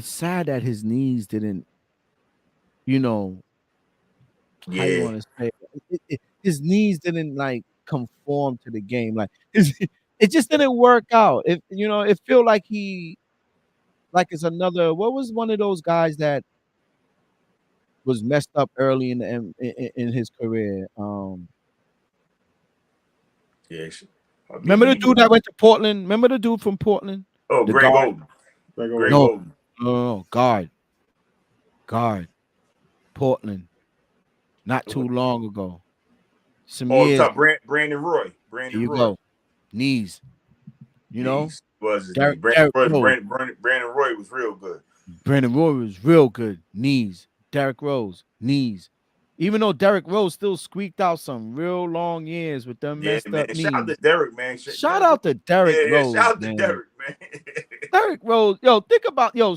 sad that his knees didn't, how you want to say his knees didn't conform to the game. It just didn't work out. It feel like it's another. What was one of those guys that was messed up early in his career? Yes. Remember the dude that went to Portland? Remember the dude from Portland? Oh, Greg Oden. Greg Oden. No, guard. Portland. Not too long ago. Top Brandon Roy. There you go. Knees. Was Brandon Roy was real good. Brandon Roy was real good. Knees. Derrick Rose. Knees. Even though Derrick Rose still squeaked out some real long years with them messed up knees. Shout out to Derrick, man. Shout out to Derrick Rose. Shout out to Derrick, man. Derrick Rose.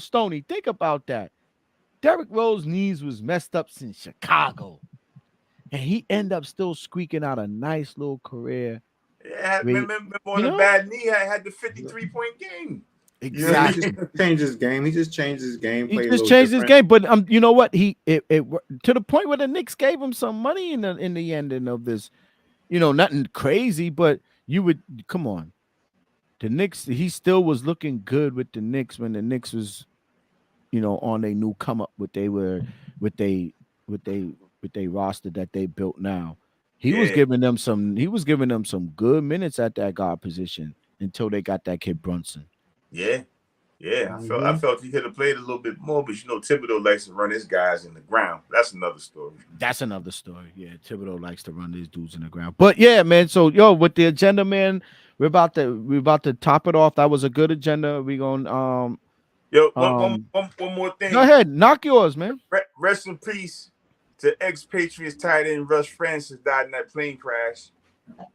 Stoney, think about that. Derrick Rose's knees was messed up since Chicago. And he ended up still squeaking out a nice little career. Yeah, remember on a bad knee, I had the 53-point game. Exactly. He just changed his game. He just changed his game. He just changed his game. But you know what? It to the point where the Knicks gave him some money in the ending of this. Nothing crazy, but you would come on. The Knicks, he still was looking good with the Knicks when the Knicks was, on their new come up with they roster that they built now. He was giving them some good minutes at that guard position until they got that kid Brunson. Yeah. I felt he could have played a little bit more, but Thibodeau likes to run his guys in the ground. That's another story. Yeah, Thibodeau likes to run these dudes in the ground. But yeah, man. So with the agenda, man, we're about to top it off. That was a good agenda. We gonna one more thing. Go ahead, knock yours, man. Rest in peace to ex-Patriots tight end Russ Francis, died in that plane crash.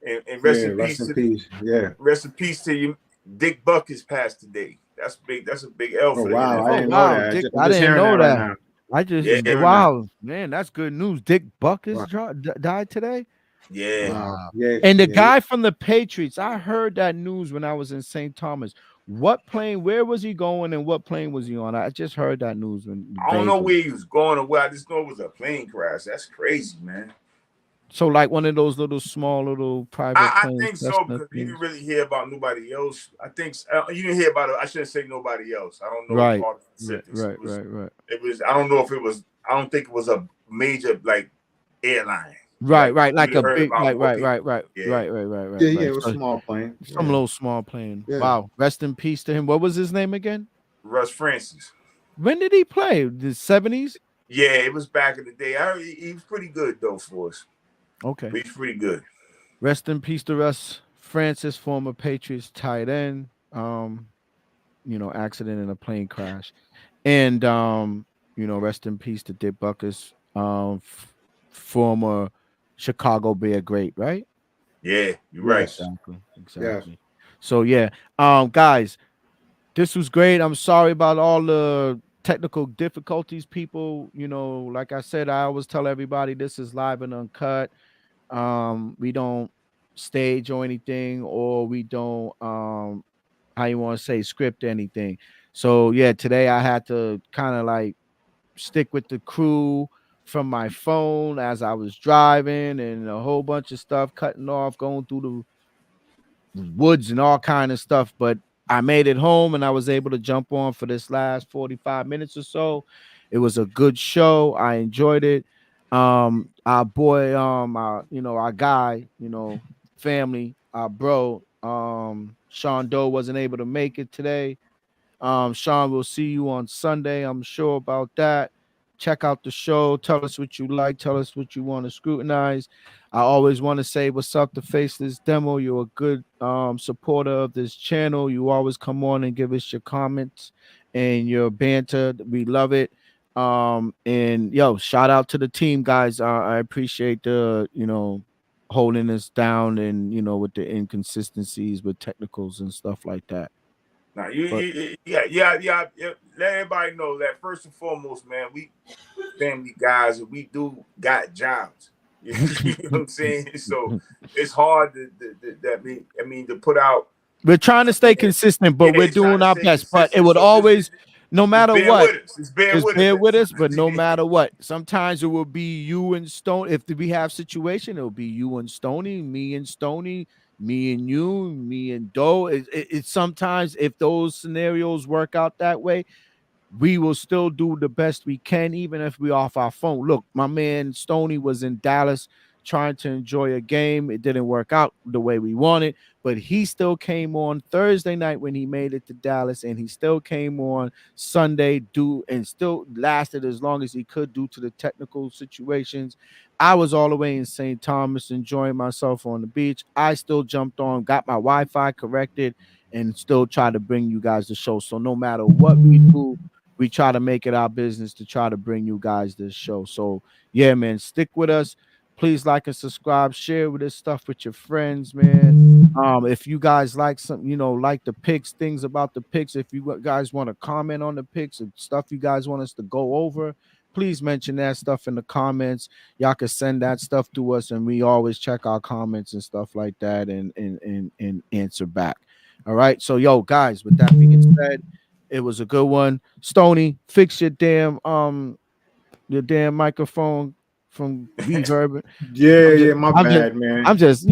And rest in rest peace in to peace. Yeah. rest in peace to you. Dick Buckus passed today. That's big. That's a big L Oh for the wow, I NFL. Oh didn't know wow, that. Dick! I'm I just didn't hearing that know right that. now. I just Yeah, Hearing that. wow, man, that's good news. Dick Buckus Wow. died today. yeah. Wow. Yeah. And the Yeah. guy from the Patriots, I heard that news when I was in St. Thomas. What plane? Where was he going? And what plane was he on? I just heard that news when I don't know vaguely. where he was going or where. I just know it was a plane crash. That's crazy, man. So like one of those little small little private I planes. think so Cessna because you things. didn't really hear about nobody else. I think you didn't hear about it. I shouldn't say nobody else. I don't know Right. all the Right. specifics. Right. Right. Right. It was. I don't know if it was. I don't think it was a major like airline. Right. Like Right. you'd Like a have heard big. about Right. more Right. people. Right. Right. Yeah. Right. Right. Right. Right. Yeah. Right. It was So small plane. some Yeah. little small plane. Yeah. Wow. Rest in peace to him. What was his name again? Russ Francis. When did he play? The 70s? Yeah, it was back in the day. He was pretty good though for us. Okay. He's pretty good. Rest in peace to Russ Francis, former Patriots tight end. Accident in a plane crash. And rest in peace to Dick Buckus, former Chicago Bear great, right? Yeah, you're right. Exactly. Yes. So yeah. Guys, this was great. I'm sorry about all the technical difficulties, people. Like I said, I always tell everybody this is live and uncut. We don't stage or anything, or we don't how you want to say script anything. So yeah, today I had to kind of like stick with the crew from my phone as I was driving, and a whole bunch of stuff cutting off, going through the woods and all kind of stuff. But I made it home and I was able to jump on for this last 45 minutes or so. It was a good show. I enjoyed it. Our boy, our guy, family, our bro, Sean Doe wasn't able to make it today. Sean, we'll see you on Sunday. I'm sure about that. Check out the show. Tell us what you like. Tell us what you want to scrutinize. I always want to say what's up to Faceless Demo. You're a good supporter of this channel. You always come on and give us your comments and your banter. We love it. And yo, shout out to the team, guys. I appreciate the holding us down and with the inconsistencies with technicals and stuff like that. Now let everybody know that first and foremost, man, we family guys and we do got jobs. You know what I'm saying? So it's hard to put out. We're trying to stay consistent, but we're doing our best. But it would always, no matter what, just bear with us. But no matter what, sometimes it will be you and Stone. If we have situation, it will be you and Stoney, me and Stoney, me and you, me and Doe. It's sometimes if those scenarios work out that way, we will still do the best we can, even if we off our phone. Look, my man Stoney was in Dallas trying to enjoy a game. It didn't work out the way we wanted, but he still came on Thursday night when he made it to Dallas, and he still came on Sunday and still lasted as long as he could due to the technical situations. I was all the way in St. Thomas enjoying myself on the beach. I still jumped on, got my Wi-Fi corrected, and still try to bring you guys the show. So no matter what we do, we try to make it our business to try to bring you guys this show. So yeah, man, stick with us. Please like and subscribe, share with this stuff with your friends, man. If you guys like something, like the picks, things about the picks, if you guys want to comment on the picks and stuff you guys want us to go over, please mention that stuff in the comments. Y'all can send that stuff to us, and we always check our comments and stuff like that and answer back. All right. So yo, guys, with that being said, it was a good one. Stoney, fix your damn microphone from reverb. My bad, man. I'm just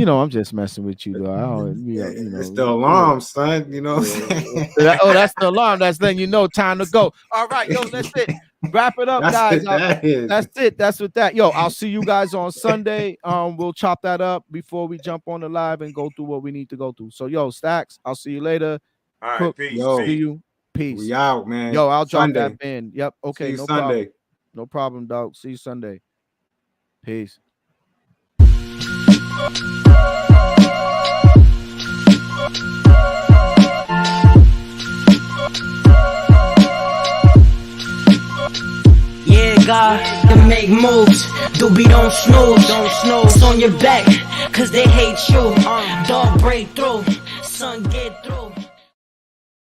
messing with you though. I don't, it's the alarm, son. That's the alarm. That's letting you know time to go. All right, yo, that's it. Wrap it up, guys. That's it. That's what that. Yo, I'll see you guys on Sunday. We'll chop that up before we jump on the live and go through what we need to go through. So, yo, Stacks, I'll see you later. All right, peace. See you. Peace. We out, man. Yo, I'll drop Sunday. that band. Yep. Okay. No Sunday. Problem. No problem, dog. See you Sunday. Peace. Yeah, God. to make moves. Doobie don't snooze. It's on your back, cause they hate you.